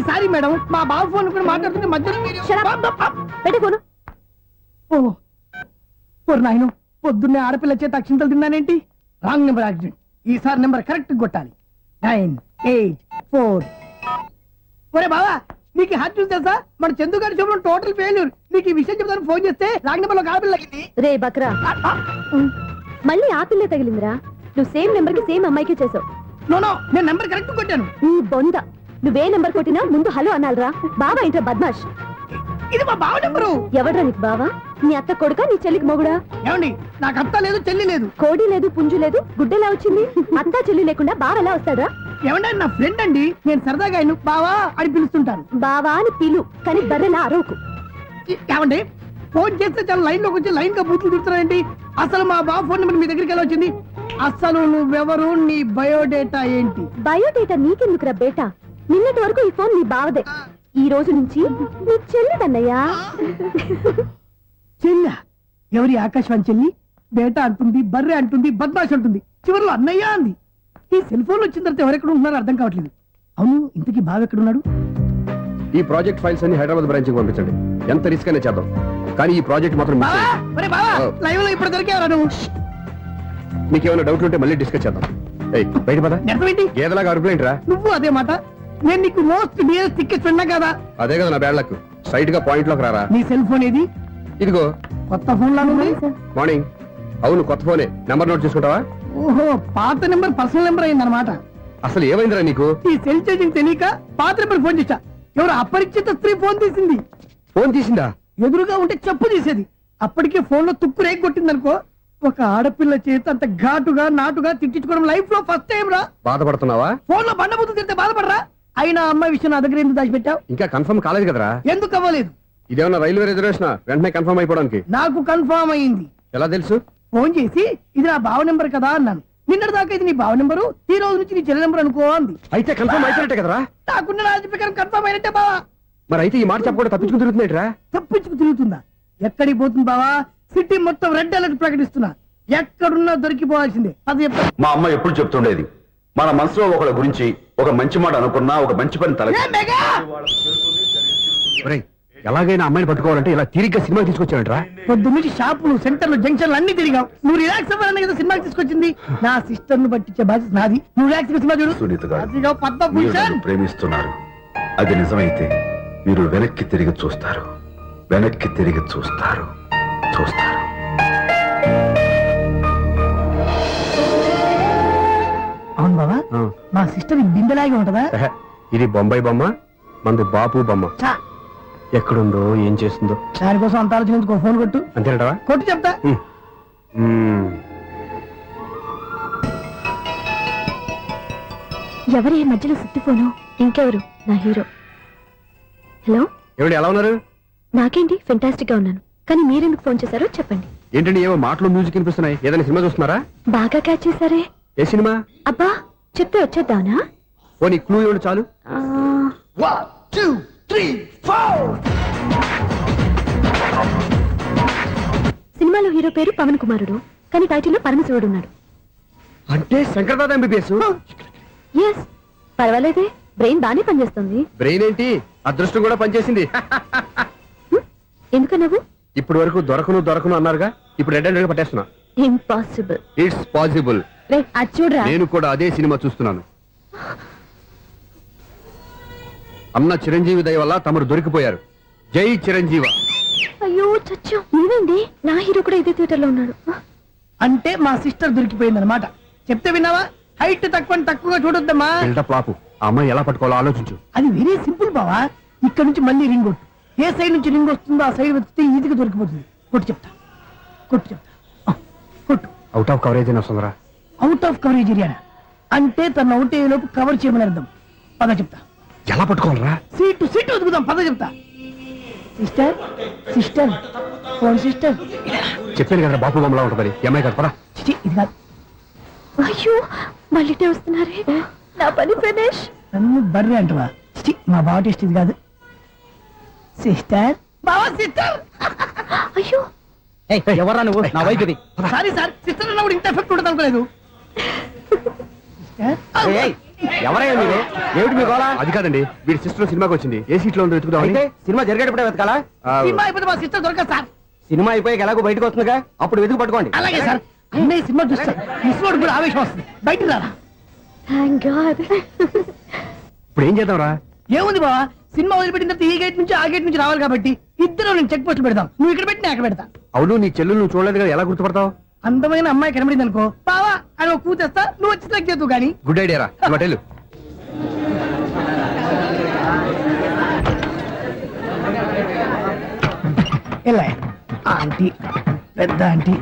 సారీ మేడం, మా బావ ఫోన్ కూడా మాట్లాడుతుంటే మధ్యలో మీరు పెట్టే ఫోను. ఓ నాయను, పొద్దున్నే ఆడపిల్ల చేత అక్షింతలు తిన్నానేంటి? Wrong number accident. ఈసారి నెంబర్ కరెక్ట్ కొట్టాలి. 984. ఒరే బావా, నీకు హాట్ న్యూస్ తెలుసా? మన చందుగారి శోభనం టోటల్ ఫెయిల్యూర్. నీకు ఈ విషయం చెప్తాను ఫోన్ చేస్తే రాంగ్ నెంబర్ లో ఆడపిల్ల తగ్గింది. రే బక్రా, మళ్ళీ ఆ పిల్లే తగిలిందిరా. నువ్వు సేమ్ నెంబర్ కి సేమ్ అమ్మాయికే చేసావు. నో, నేను నెంబర్ కరెక్ట్ కొట్టాను. నీ బొంద, నువ్వే నెంబర్ కొట్టినా ముందు హలో అనాలరా. బావా ఏంట్రా బద్మాష్? ఇది మా బావ నెంబరు. ఎవడ్రా నీకు బావా? నీ అత్త కొడుక, నీ చెల్లికి మొగుడా? ఏమండి, నాకు అత్త లేదు, చెల్లి లేదు. కోడి లేదు, పుంజు లేదు, గుడ్డెలా వచ్చింది? అత్త చెల్లి లేకుండా బావ ఎలా వస్తాడా? ఏమండి, నా ఫ్రెండ్ అండి. నేను సరదాగా ఆయన బావా అని పిలుస్తుంటాను. బావా అని పిలు, కానీ బర్రెలా అరవకు. ఏమండి, ఫోన్ చేస్తే చాలా లైన్ లోకి వచ్చి లైన్ గా బూతులు తిడుతున్నాయండి. అసలు మా బావ ఫోన్ నెంబర్ మీ దగ్గరికి ఎలా వచ్చింది? అసలు నువ్వెవరు, నీ బయోడేటా ఏంటి? బయోడేటా నీకెందుకురా బేటా? నిన్నటి వరకు ఈ ఫోన్ నీ బావదే. ఈ రోజు నుంచి నీ చెల్లిదన్నయ్యా. చెల్ల ఎవరి? ఆకాశవాణి చెల్లి. బేటా అంటుంది, బర్రె అంటుంది, బద్మాష్ అంటుంది, చివరిలో అన్నయ్య అంది. ఈ సెల్ ఫోన్ వచ్చిన తర్వాత ఎవరెక్కడ ఉంటున్నారో అర్థం కావట్లేదు. అవును, ఇంతకీ బావ ఎక్కడున్నాడు? ఈ ప్రాజెక్ట్ ఫైల్స్ అన్ని హైదరాబాద్ బ్రాంచ్ కి పంపించండి. ఎంత రిస్క్ అయినా చేద్దాం, కానీ ఈ ప్రాజెక్ట్ మాత్రం మిస్ బావా, అయ్యింది. ఒరే బావా, లైవ్ లో ఇప్పుడు దొరికేవరా నువ్వు? నీకేమైనా డౌట్ ఉంటే మళ్ళీ డిస్కస్ చేద్దాం. ఏయ్, బయట పద. నిజమేంటి? గేదలాగా అరుపులేంట్రా? నువ్వు అదే మాట. నేను నీకు మోస్ట్ డియరెస్ట్ టికెట్స్ ఉన్నా కదా. అదే కదా నా బ్యాడ్ లక్. స్ట్రైట్ గా పాయింట్ లోకి రారా. నీ సెల్ ఫోన్ ఏది? ఇదిగో. కొత్త ఫోన్ లాగా ఉంది. మార్నింగ్. అవును, కొత్త ఫోనే. నెంబర్ నోట్ చేసుకుంటావా? ఓహో, పాత నెంబర్ పర్సనల్ నెంబర్ అయిందన్నమాట. అసలు ఏమైందిరా నీకు? ఈ సెల్ చేంజింగ్ తెలియక పాత నెంబర్ ఫోన్ చేశా. ఎవరు అపరిచిత స్త్రీ ఫోన్ తీసింది. ఫోన్ తీసిందా? ఎదురుగా ఉంటే చెప్పు తీసేది. అప్పటికే ఫోన్ లో తుక్కు రేగి కొట్టిందనుకో. ఒక ఆడపిల్ల చేత అంత ఘాటుగా నాటుగా తిట్టించుకోవడం లైఫ్ లో ఫస్ట్ టైం రా. బాధపడుతున్నావా? ఫోన్ లో బండబుద్ధి తింటే బాధపడరా? అయినా అమ్మాయి విషయం నా దగ్గర ఎందుకు దాచిపెట్టావు? ఇంకా కన్ఫర్మ్ కాలేదు కదరా. ఎందుకు అవ్వలేదు? ఇదేమన్నా రైల్వే రిజర్వేషన్? వెంటనే కన్ఫర్మ్ అయిపోవడానికి. నాకు కన్ఫర్మ్ అయింది. ఎలా తెలుసు? ఫోన్ చేసి ఇది నా బావ నెంబర్ కదా అన్నాను. నిన్నటి దాకా ఇది నీ బావ నెంబరు, ఈ రోజు నుంచి నీ చెల్లి నెంబర్ అనుకో అంది. అయితే కన్ఫర్మ్ అయిపోయినట్టే కదరా. నాకున్న రాజు ప్రకారం కన్ఫర్మ్ అయినట్టే బావా. మరి అయితే ఈ మాట చెప్పకుండా తప్పించుకుని తిరుగుతున్నాయిట్రా. తప్పించుకు తిరుగుతుందా? ఎక్కడికి పోతుంది బావా? సిటీ మొత్తం రెడ్ అలర్ట్ ప్రకటిస్తున్నా. ఎక్కడున్నా దొరికిపోవాల్సిందే. అది చెప్తా. మా అమ్మ ఎప్పుడు చెప్తుండేది, మన మనసులో ఒకళ్ళ గురించి ఒక మంచి మాట అనుకున్నా ఒక మంచి పని తల. ఎలాగైనా అమ్మాయిని పట్టుకోవాలంటే ఇలా తిరిగ్గా సినిమా తీసుకొచ్చాడంట్రా. పొద్దు నుంచి షాపులు, సెంటర్లు, జంక్షన్లు అన్ని తిరిగావు. నువ్వు రిలాక్స్ అవ్వాలని కదా సినిమాకి తీసుకొచ్చింది. నా సిస్టర్ ను పట్టించే బాధ్యత నాది. నువ్వు రిలాక్స్ సినిమా చూడు. సునీత గారు, అదిగో పద్మ మీరు నన్ను ప్రేమిస్తున్నారు. అది నిజమైతే మీరు వెనక్కి తిరిగి చూస్తారు, వెనక్కి తిరిగి చూస్తారు, చూస్తారు. అవును బావా, మా సిస్టర్ బిందెలాగే ఉంటదా? ఇది బొంబాయి బొమ్మ, మంది బాపు బొమ్మ. ఎక్కడుందో ఏం చేస్తుందో దానికోసం అంత ఆలోచించుకో. ఫోన్ కొట్టు. అంతేనటవా? కొట్టు చెప్తా. ఎవరి మధ్యలో సుత్తి ఫోను? ఇంకెవరు? నా హీరో. హలో, ఎవరు ఎలా ఉన్నారు? నాకేంటి ఫెంటాస్టిక్ గా ఉన్నాను, కానీ మీరెందుకు ఫోన్ చేశారో చెప్పండి. ఏంటండి ఏవో మాటలు మ్యూజిక్ వినిపిస్తున్నాయి, ఏదైనా సినిమా చూస్తున్నారా? బాగా క్యాచ్ చేశారే. ఏ సినిమా? అబ్బా, చెప్తే వచ్చేద్దానా? ఓ నీ క్లూ ఇవ్వండి చాలు. సినిమాలో హీరో పేరు పవన్ కుమారుడు, కానీ టైటిల్లో పరమశివుడు ఉన్నాడు. అంటే శంకర్దాద ఎంబీబీఎస్. ఎస్, పర్వాలేదే, బ్రెయిన్ బానే పనిచేస్తుంది. బ్రెయిన్ ఏంటి, అదృష్టం కూడా పనిచేసింది. ఎందుకన్నావు? ఇప్పటి వరకు దొరకను అన్నారుగా, ఇప్పుడు రెడ్ హ్యాండెడ్ గా పట్టేస్తున్నా. ఇంపాసిబుల్. It's possible. అది చూడరా. నేను కూడా అదే సినిమా చూస్తున్నాను. అన్న చిరంజీవి దయ వల్ల తమరు దొరికిపోయారు. జై చిరంజీవ. అయ్యో చచ్చో, ఏమైంది? నా హీరో కూడా ఇదే థియేటర్ లో ఉన్నాడు. అంటే మా సిస్టర్ దొరికిపోయింది అనమాట. చెప్తే విన్నావా? హైట్ తక్కువగా చూడొద్దమ్మా. బిల్డప్ లాపు. ఆ అమ్మాయి ఎలా పట్టుకోవాలో ఆలోచించు. అది వెరీ సింపుల్ బావా. ఇక్కడ నుంచి మళ్ళీ రింగ్ కొట్టు. ఏ సైడ్ నుంచి రింగ్ వస్తుందో ఆ సైడ్ వస్తే ఈజీగా దొరికిపోతుంది. కొట్టు చెప్తా. కొట్టు. అవుట్ ఆఫ్ కవరేజ్ అయినా వస్తుందరా? అవుట్ ఆఫ్ కవరేజ్ ఏరియా అంటే తన అవుట్ అయ్యే లోపు కవర్ చేయమని అర్థం. పద చెప్తా. ఎలా పట్టుకోవాలరా? సీటు వెతుకుదాం. పద చెప్తా. Sister phone sister. చెప్పాను కదా బాపు బొమ్మలా ఉంటుంది. అమ్మాయి కదా పరా. ఇది కాదు. అయ్యో, మళ్ళీ వస్తున్నారే. నా పని ఫినిష్. నన్ను బర్రె అంటవా? మా బావ టేస్ట్ ఇది కాదు. సిస్టర్, బావా సిస్టర్. అయ్యో, ఎవరా నువ్వు? నా వైపు ఇది. సారీ సార్, సిస్టర్ అన్నప్పుడు ఇంత ఎఫెక్ట్ ఉండదు అనుకోలేదు. ఎవరయ్యా మీరు? ఏమిటి మీ గోళ? అది కాదండి, వీడి సిస్టర్ సినిమాకి వచ్చింది. ఏ సీట్ లో ఉందో వెతుకుదామని. సినిమా జరిగేటప్పుడే వెతకాలా? సినిమా అయిపోతే మా సిస్టర్ దొరకదు సార్. సినిమా అయిపోయి ఎలాగో బయటకు వస్తుందిగా, అప్పుడు వెతుకు పట్టుకోండి. అలాగే సార్. అన్నయ్య సినిమా చూస్తారు, మిస్వాడు కూడా ఆవేశం వస్తుంది. బయట రారా. Thank God. ఇప్పుడు ఏం చేద్దాంరా? ఏముంది బావా, సినిమా వదిలిపెట్టిన తర్వాత ఈ గేట్ నుంచి ఆ గేట్ నుంచి రావాలి కాబట్టి ఇద్దరు నేను చెక్ పోస్ట్ పెడతాం. నువ్వు ఇక్కడ పెట్టి నేను అక్కడ పెడతా. అవును, నీ చెల్లెలు నువ్వు చూడలేదు కదా, ఎలా గుర్తుపడతావు? అందమైన అమ్మాయి కనబడింది అనుకో, బావా అని ఒక కూతేస్తా, నువ్వు వచ్చి సెలెక్ట్ చేద్దు కానీ. గుడ్ ఐడియా రా. హోటల్ ఎలా ఆంటీ, పెద్ద ఆంటీ.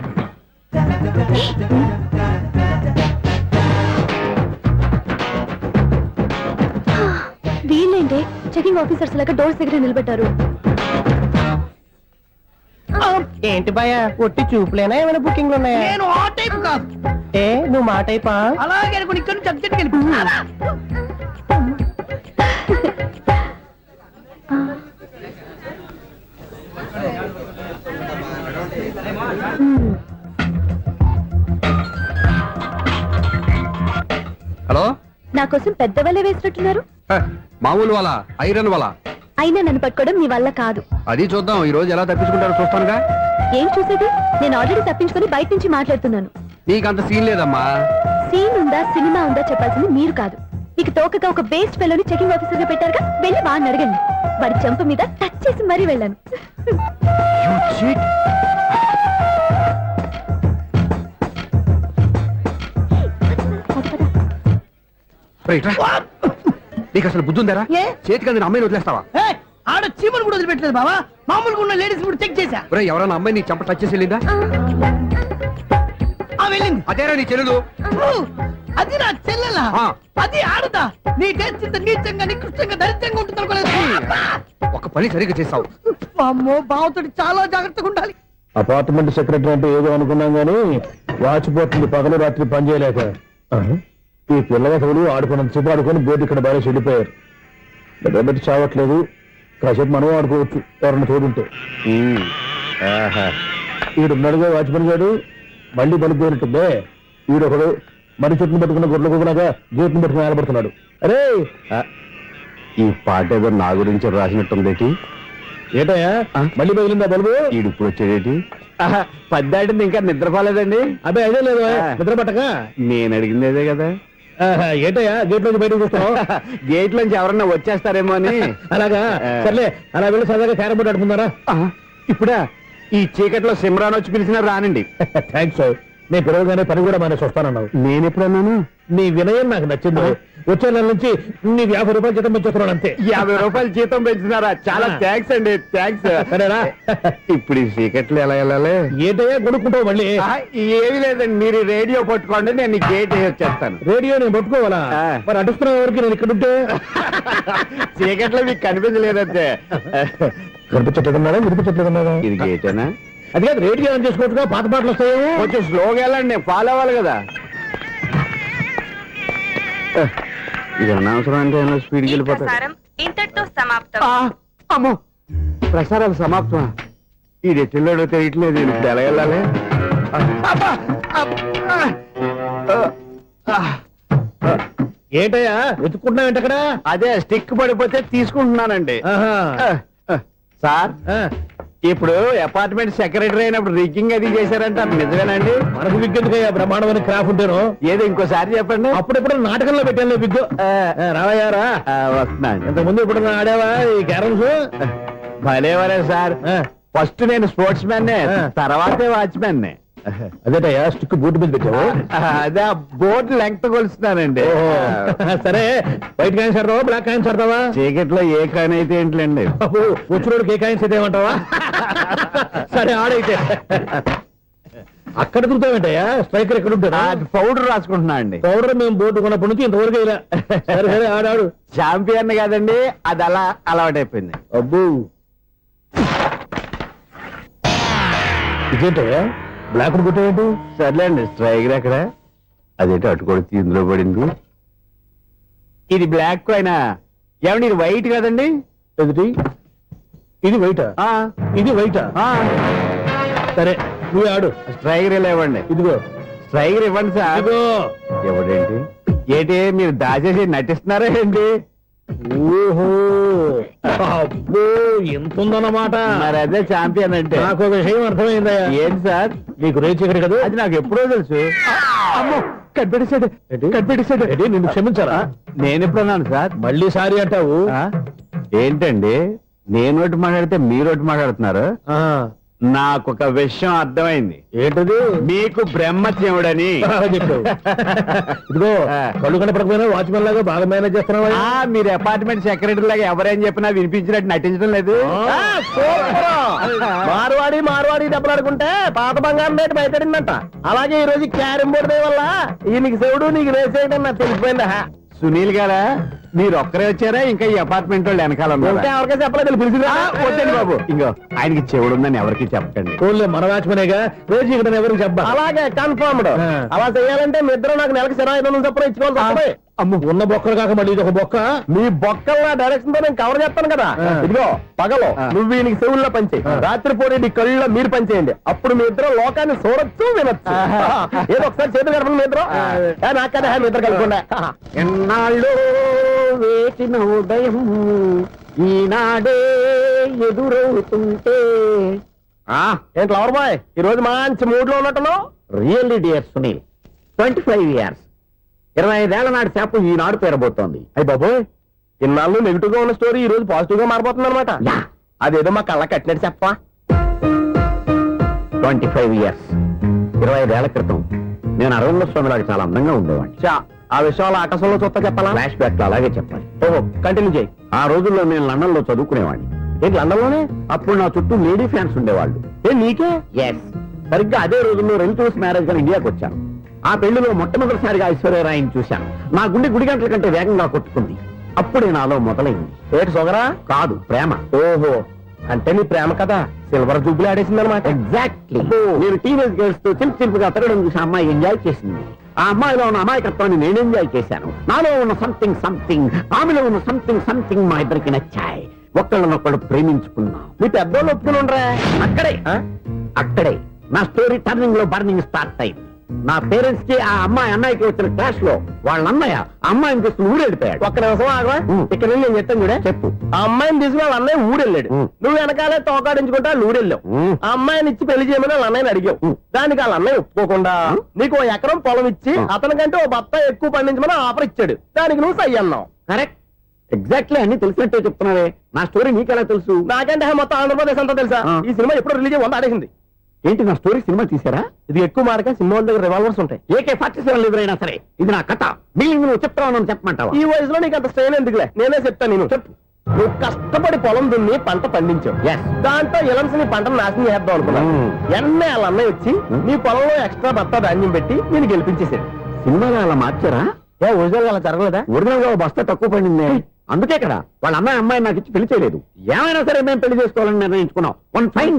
వీళ్ళేంటి చెకింగ్ ఆఫీసర్స్ లాగా డోర్స్ దగ్గర నిలబెట్టారు. ఏంటి భయ, ఒట్టి చూపులేనా ఏమైనా బుకింగ్లు ఉన్నాయా? నేను ఆ టైప్ కాదు. ఏ నువ్వు మా టైపా? అలాగే అనుకుని ఇక్కడ నుంచి అర్జెంట్కి వెళ్ళిపోతున్నా. హలో, నా కోసం పెద్ద వలే వేసినట్టున్నారు. మామూలు వాళ్ళ ఐరన్ వాళ్ళ. అయినా నన్ను పట్టుకోవడం మీ వల్ల కాదు. అది చూద్దాం, ఈ రోజు ఎలా తప్పించుకుంటారో చూస్తానుగా. ఏం చూసేది? నేను ఆల్రెడీ తప్పించుకొని బయట నుంచి మాట్లాడుతున్నాను. నీకంత సీన్ లేదమ్మా. సీన్ ఉందా సినిమా ఉందా చెప్పాల్సింది మీరు కాదు. మీకు తోకగా ఒక బేస్ట్ ఫెలోని చెకింగ్ ఆఫీసర్ గా పెట్టారుగా, వెళ్ళి వాడిని అడగండి. వాడి చెంప మీద టచ్ చేసి మరీ వెళ్ళాను. నీకు అసలు బుద్ధి ఉందారా? ఏ? చేతికి అందిన అమ్మాయిని వదిలేస్తావా? ఆడ చీమలు కూడా వదిలిపెట్టలేదు బావా. మామూలుగా ఉన్న లేడీస్ కూడా చెక్ చేశా. ఎవరైనా అమ్మాయి నీ చెంప టచ్ చేసి వెళ్ళిందా? వెళ్ళింది. అదేరా నీ చెల్లెలు. అది నా చెల్లెలా? అది ఆడదా? నీ టేస్ట్ ఇంత నీచంగా నికృష్టంగా దరిద్రంగా ఉంటుంది అనుకోలేదు. ఒక పని సరిగ్గా చేస్తావు. అమ్మో, బావతోటి చాలా జాగ్రత్తగా ఉండాలి. అపార్ట్మెంట్ సెక్రటరీ అంటే ఏదో అనుకున్నాం గానీ వాచిపోతుంది పగలు రాత్రి పని చేయలేక. ఈ పిల్లవతలు ఆడుకున్నంత సేపు ఆడుకొని బోర్డు ఇక్కడ బాగా చెడిపోయారు. నిద్రబెట్టి చావట్లేదు. కాసేపు మనం ఆడుకోవచ్చు ఎవరన్నా తోడుంటే. ఈడున్నాడుగా వాచ్మెన్ గారు, మళ్ళీ బలిపోయినట్టుందే. ఈడొకడు మరి చెట్టును పట్టుకున్న గొడ్ల కుక్కలాగా గేట్ను పట్టుకుని నిలబడుతున్నాడు. అరే, ఈ పాట ఏదో నా గురించి రాసినట్టుంది. ఏటయ్యా మళ్ళీ పగిలిందా బల్బు? ఈడు ఇప్పుడు వచ్చేదేటి? పద్దాటింది ఇంకా నిద్రపోలేదండి. అదే అదే లేదు నిద్ర పట్టక. నేను అడిగింది అదే కదా. ఏటయ్యా గేట్ నుంచి బయటకు చూస్తావు? గేట్ నుంచి ఎవరన్నా వచ్చేస్తారేమో అని. అలాగా, సర్లే అలా వెళ్ళి సరదాగా క్యారం బోర్డు ఆడుకుందారా? ఇప్పుడా? ఈ చీకట్లో సిమ్రాన్ వచ్చి పిలిచినా రానండి. థ్యాంక్స్. నేను పిలవగానే పని కూడా మానేసి వస్తానన్నావు. నేను ఎప్పుడన్నాను? నీ వినయం నాకు నచ్చింది. వచ్చే నెల నుంచి నీకు 50 రూపాయలు జీతం పెంచుతున్నాను అంతే. 50 రూపాయలు జీతం పెంచుతున్నారా? చాలా థ్యాంక్స్ అండి, థ్యాంక్స్. సరేనా? ఇప్పుడు ఈ చీకట్లు ఎలా వెళ్ళాలి? ఏంటయ్యా కొనుక్కుంటావు మళ్ళీ? ఏమీ లేదండి, మీరు రేడియో పట్టుకోండి, నేను గేట్ వచ్చేస్తాను. రేడియో నేను పట్టుకోవాలా? ఆ. మరి అడుస్తున్న వరకు నేను ఇక్కడ ఉంటే చీకట్లో మీకు కనిపించలేదంటే. కనిపించట్లేదన్నారా వినిపించట్లేదన్నారా? ఇది గేటేనా? అది కాదు, రేడియో ఆన్ చేసుకోవచ్చుగా, పాత పాటలు వస్తాయేమో. కొంచెం స్లోగా వెళ్ళండి, నేను ఫాలో అవ్వాలి కదా. ఇది అనవసరం అంటే స్పీడ్కి వెళ్ళిపోతాడు. ప్రసారం ఇంతటితో సమాప్తం. అమ్మో, ప్రసారాలు సమాప్తం. ఈ రెట్టిల్లోడో తెలియట్లేదు, నేను ఇప్పుడు ఎలా వెళ్ళాలి? ఏంటయ్యా వెతుక్కుంటున్నావు అక్కడ? అదే స్టిక్ పడిపోతే తీసుకుంటున్నానండి. ఆహా. సార్, ఆ. ఇప్పుడు అపార్ట్మెంట్ సెక్రటరీ అయినప్పుడు రిగ్గింగ్ అది చేశారంట, అది నిజమేనండి? మనకు విగ్గెందుకయ్యా, బ్రహ్మాండమైన క్రాఫ్ ఉంటాను. ఏదో ఇంకోసారి చెప్పండి. అప్పుడెప్పుడు నాటకంలో పెట్టాను విగ్గు. రావయ్యారా? వస్తున్నాను. ఇంతకుముందు ఇప్పుడు ఆడావా ఈ క్యారమ్స్? భలేవరే సార్, ఫస్ట్ నేను స్పోర్ట్స్ మ్యాన్, ఆ. తర్వాతే వాచ్మెన్. అదేటయ్యా స్టిక్ బూట్ మీద పెట్టావు? అదే బోర్డు లెంగ్త్ కొలుస్తున్నానండి. సరే, వైట్ కాయిన్స్ ఆడతావా బ్లాక్ కాయిన్స్ ఆడతావా? చీకట్లో ఏ కాని అయితే ఏంటండి? వచ్చినోడికి ఏ కాయిన్స్ అయితే ఏమంటావా? సరే ఆడైతే. అక్కడ తిరుగుతావేంటయ్యా? స్ట్రైకర్ ఎక్కడ ఉంటాడా? పౌడర్ రాసుకుంటున్నా అండి. పౌడర్ మేము బోర్డు కొన్నప్పటి నుంచి ఇంతవరకు ఇలా. సరే సరే ఆడాడు. చాంపియన్ కాదండి, అది అలా అలవాటైపోయింది. అబ్బు, ఇదేంటయ్యా బ్లాక్ కొట్టావేంటి? సర్లేండి, స్ట్రైకర్ ఎక్కడ? అదేంటి అటుకొడితే ఇందులో పడింది. ఇది బ్లాక్ అయినా ఏమండి, ఇది వైట్ కదండి? ఎదుటి ఇది వైటా? ఆ, ఇది వైటా? ఆ. సరే నువ్వు ఆడు. స్ట్రైకర్ ఇలా ఇవ్వండి. ఇదిగో స్ట్రైకర్ ఇవ్వండి సార్. ఇదిగో. ఎవడేంటి? ఏంటి మీరు దాచేసి నటిస్తున్నారా ఏంటి? ఓహో, అబ్బో ఎంత ఉందన్నమాట. మరి అదే చాంపియన్ అంటే. నాకు ఒక విషయం అర్థమైందయ్యా. ఏంటి సార్? నీకు రేచి ఇక్కడ కదా? అది నాకు ఎప్పుడో తెలుసు. అమ్మో, కనిపెట్టేశాడు కనిపెట్టేశాడు. నిన్ను క్షమించారా? నేను ఎప్పుడన్నాను సార్? మళ్ళీ సారీ అంటావు? ఆ? ఏంటండి, నేను ఒకటి మాట్లాడితే మీరు ఒకటి మాట్లాడుతున్నారు. ఆ, నాకు ఒక విషయం అర్థమైంది. ఏంటది? మీకు బ్రహ్మత్యముడని. బాగా చెప్పావు. ఇదిగో, కళ్ళు కనపడకపోయినా వాచ్మెన్ లాగా బాగా మేనేజ్ చేస్తున్నావా? మీరు అపార్ట్మెంట్ సెక్రటరీ లాగా ఎవరేం చెప్పినా వినిపించినట్టు నటించడం లేదు. మార్వాడి దెబ్బలాడుకుంటే పాత బంగారం రేటు బయటడిందంట. అలాగే ఈ రోజు క్యారం బోర్డు వల్ల ఈయనకి శివుడు నీకు రేసేయడం నాకు తెలిసిపోయిందా? సునీల్ గారా, మీరు ఒక్కరే వచ్చారా? ఇంకా ఈ అపార్ట్మెంట్ వాళ్ళు వెనకాల ఉన్నారా? ఇంకా ఎవరికీ చెప్పలేదు, పిలిచిరా. వద్దండి బాబు, ఇంకో ఆయనకి చెవుడుందని ఎవరికి చెప్పకండి. ఓన్లీ మన వాచ్మెనేగా, రేచి ఇక్కడ ఎవరికి చెప్పా. అలాగే కన్ఫర్మ్డ్. అలా చేయాలంటే మీ ఇద్దరు నాకు నెలకు 25,000 చొప్పున ఇచ్చుకోవాలి తప్పదు. అమ్మ, ఉన్న బొక్కలు కాక మళ్ళీ ఇది ఒక బొక్క. మీ బొక్కల డైరెక్షన్ తో నేను కవర్ చేస్తాను కదా. ఇదిగో పగలో నువ్వు ఈయనకి చెవుల్లో పంచే, రాత్రి పూట నీ కళ్ళలో మీరు పనిచేయండి. అప్పుడు మీ ఇద్దరు లోకాన్ని చూడొచ్చు, వినొచ్చు. ఏదో ఒకసారి చేతులు కలపండి మీ ఇద్దరు. నాకు కదా మీ ఇద్దరు కలుపుకుండా. ఎన్నాళ్ళు వేసిన ఉదయం ఈనాడే ఎదురవుతుంటే. ఏంటి లవర్ బాయ్, ఈ రోజు మంచి మూడ్ లో ఉన్నట్టున్నావు? రియల్లీ డియర్ సునీల్, 25 years, 25 ఏళ్ల నాటి చేప ఈనాడు పేరబోతోంది. అయ్యి బాబోయ్, ఇన్నాళ్ళు నెగిటివ్ గా ఉన్న స్టోరీ ఈ రోజు పాజిటివ్ గా మారిపోతుంది అనమాట. అదేదో మా కళ్ళ కట్టినట్టు చెప్పా. 25 years, 25 ఏళ్ల క్రితం నేను అరవింద స్వామిలాగా చాలా అందంగా ఉండేవాడిని. ఆ విషయంలో ఆకాశంలో చూస్తా చెప్పాలా? ఫ్లాష్ బ్యాక్ లో అలాగే చెప్పాలి. ఓహో, కంటిన్యూ చేయి. ఆ రోజుల్లో నేను లండన్ లో చదువుకునేవాడిని. ఏంటి లండన్ లోనే? అప్పుడు నా చుట్టూ లేడీ ఫ్యాన్స్ ఉండేవాళ్ళు. నీకే? ఎస్, సరిగ్గా అదే రోజుల్లో రిలేటివ్స్ మ్యారేజ్ గా ఇండియాకి వచ్చాను. ఆ పెళ్లిలో మొట్టమొదటిసారిగా ఐశ్వర్యరాయని చూశాను. నా గుండె గుడి గంటల కంటే వేగంగా కొట్టుకుంది. అప్పుడే నాలో మొదలైంది. ఏటి సొగరా? కాదు, ప్రేమ. ఓహో, అంటే నీ ప్రేమ కదా సిల్వర్ జూబ్లీ ఆడేసింది అనమాట. ఎగ్జాక్ట్లీ. నేను టీనేజ్ గర్ల్స్ తో చిలుపుగా తిరగడం చూసి అమ్మాయి ఎంజాయ్ చేసింది. ఆ అమ్మాయిలో ఉన్న అమాయకత్వాన్ని నేను ఎంజాయ్ చేశాను. నాలో ఉన్న సంథింగ్, ఆమెలో ఉన్న సంథింగ్ మా ఇద్దరికి నచ్చాయి. ఒక్కళ్ళనొక్కడు ప్రేమించుకున్నాం. మీ పెద్దోళ్ళు ఒప్పుకుని ఉండరా? అక్కడే నా స్టోరీ టర్నింగ్ లో బర్నింగ్ స్టార్ట్ అయింది. నా పేరెంట్స్ కి ఆ అమ్మాయి అన్నయ్యకి వచ్చిన క్లాష్ లో వాళ్ళ అన్నయ్య అమ్మాయిని తీసుకుని ఊరెళ్ళిపోయాడు. ఒక్క నిమిషం ఆగవా? ఇక్కడ నేను చెప్తాను కూడా. చెప్పు. ఆ అమ్మాయిని తీసుకుని వాళ్ళ అన్నయ్య ఊరెళ్ళాడు. నువ్వు వెనకాలే తోకాడించుకుంటా ఊరెళ్ళావు. ఆ అమ్మాయిని ఇచ్చి పెళ్లి చేయమని వాళ్ళ అన్నయ్యని అడిగావు. దానికి వాళ్ళ అన్నయ్య ఒప్పుకోకుండా నీకు 1 ఎకరం పొలం ఇచ్చి అతనికంటే 1 బత్త ఎక్కువ పండించమని ఆఫర్ ఇచ్చాడు. దానికి నువ్వు సై అన్నావు. కరెక్ట్, ఎగ్జాక్ట్లీ అన్ని తెలిసినట్టే చెప్తున్నావే. నా స్టోరీ నీకెలా తెలుసు? నాకంటే మొత్తం ఆంధ్రప్రదేశ్ అంతా తెలుసా? ఈ సినిమా ఎప్పుడు రిలీజ్ 100 ఆడేసింది. ఏంటి నా స్టోరీ సినిమా తీసారా? ఇది ఎక్కువ మాడక సినిమా వాళ్ళ దగ్గర రివాల్వర్స్ ఉంటాయి. AK-47 ఎదురైనా సరే ఇది నా కథ. మిగిలింది నువ్వు చెప్తావు చెప్పమంటావా? ఈ వయసులో నీకు అంత స్ట్రెయిన్ ఎందుకులే, నేనే చెప్తాను. నేను చెప్పు. నువ్వు కష్టపడి పొలం దున్ని పంట పండించావు. Yes. దాంతో ఎలమ్స్ నీ పంటను నాశనం చేద్దాం అనుకున్నాను. ఎన్నే వాళ్ళ అన్నయ్య వచ్చి నీ పొలంలో ఎక్స్ట్రా బత్తా ధాన్యం పెట్టి నేను గెలిపించేసాడు. సినిమాలో అలా మార్చారా? ఒరిజినల్ అలా జరగలేదా? ఒరిజినల్ గా ఓ బస్తా తక్కువ పడింది. అందుకే కదా వాళ్ళ అమ్మాయి నాకు ఇచ్చి పెళ్లి చేయలేదు. ఏమైనా సరే మేము పెళ్లి చేసుకోవాలని నిర్ణయించుకున్నాం. One fine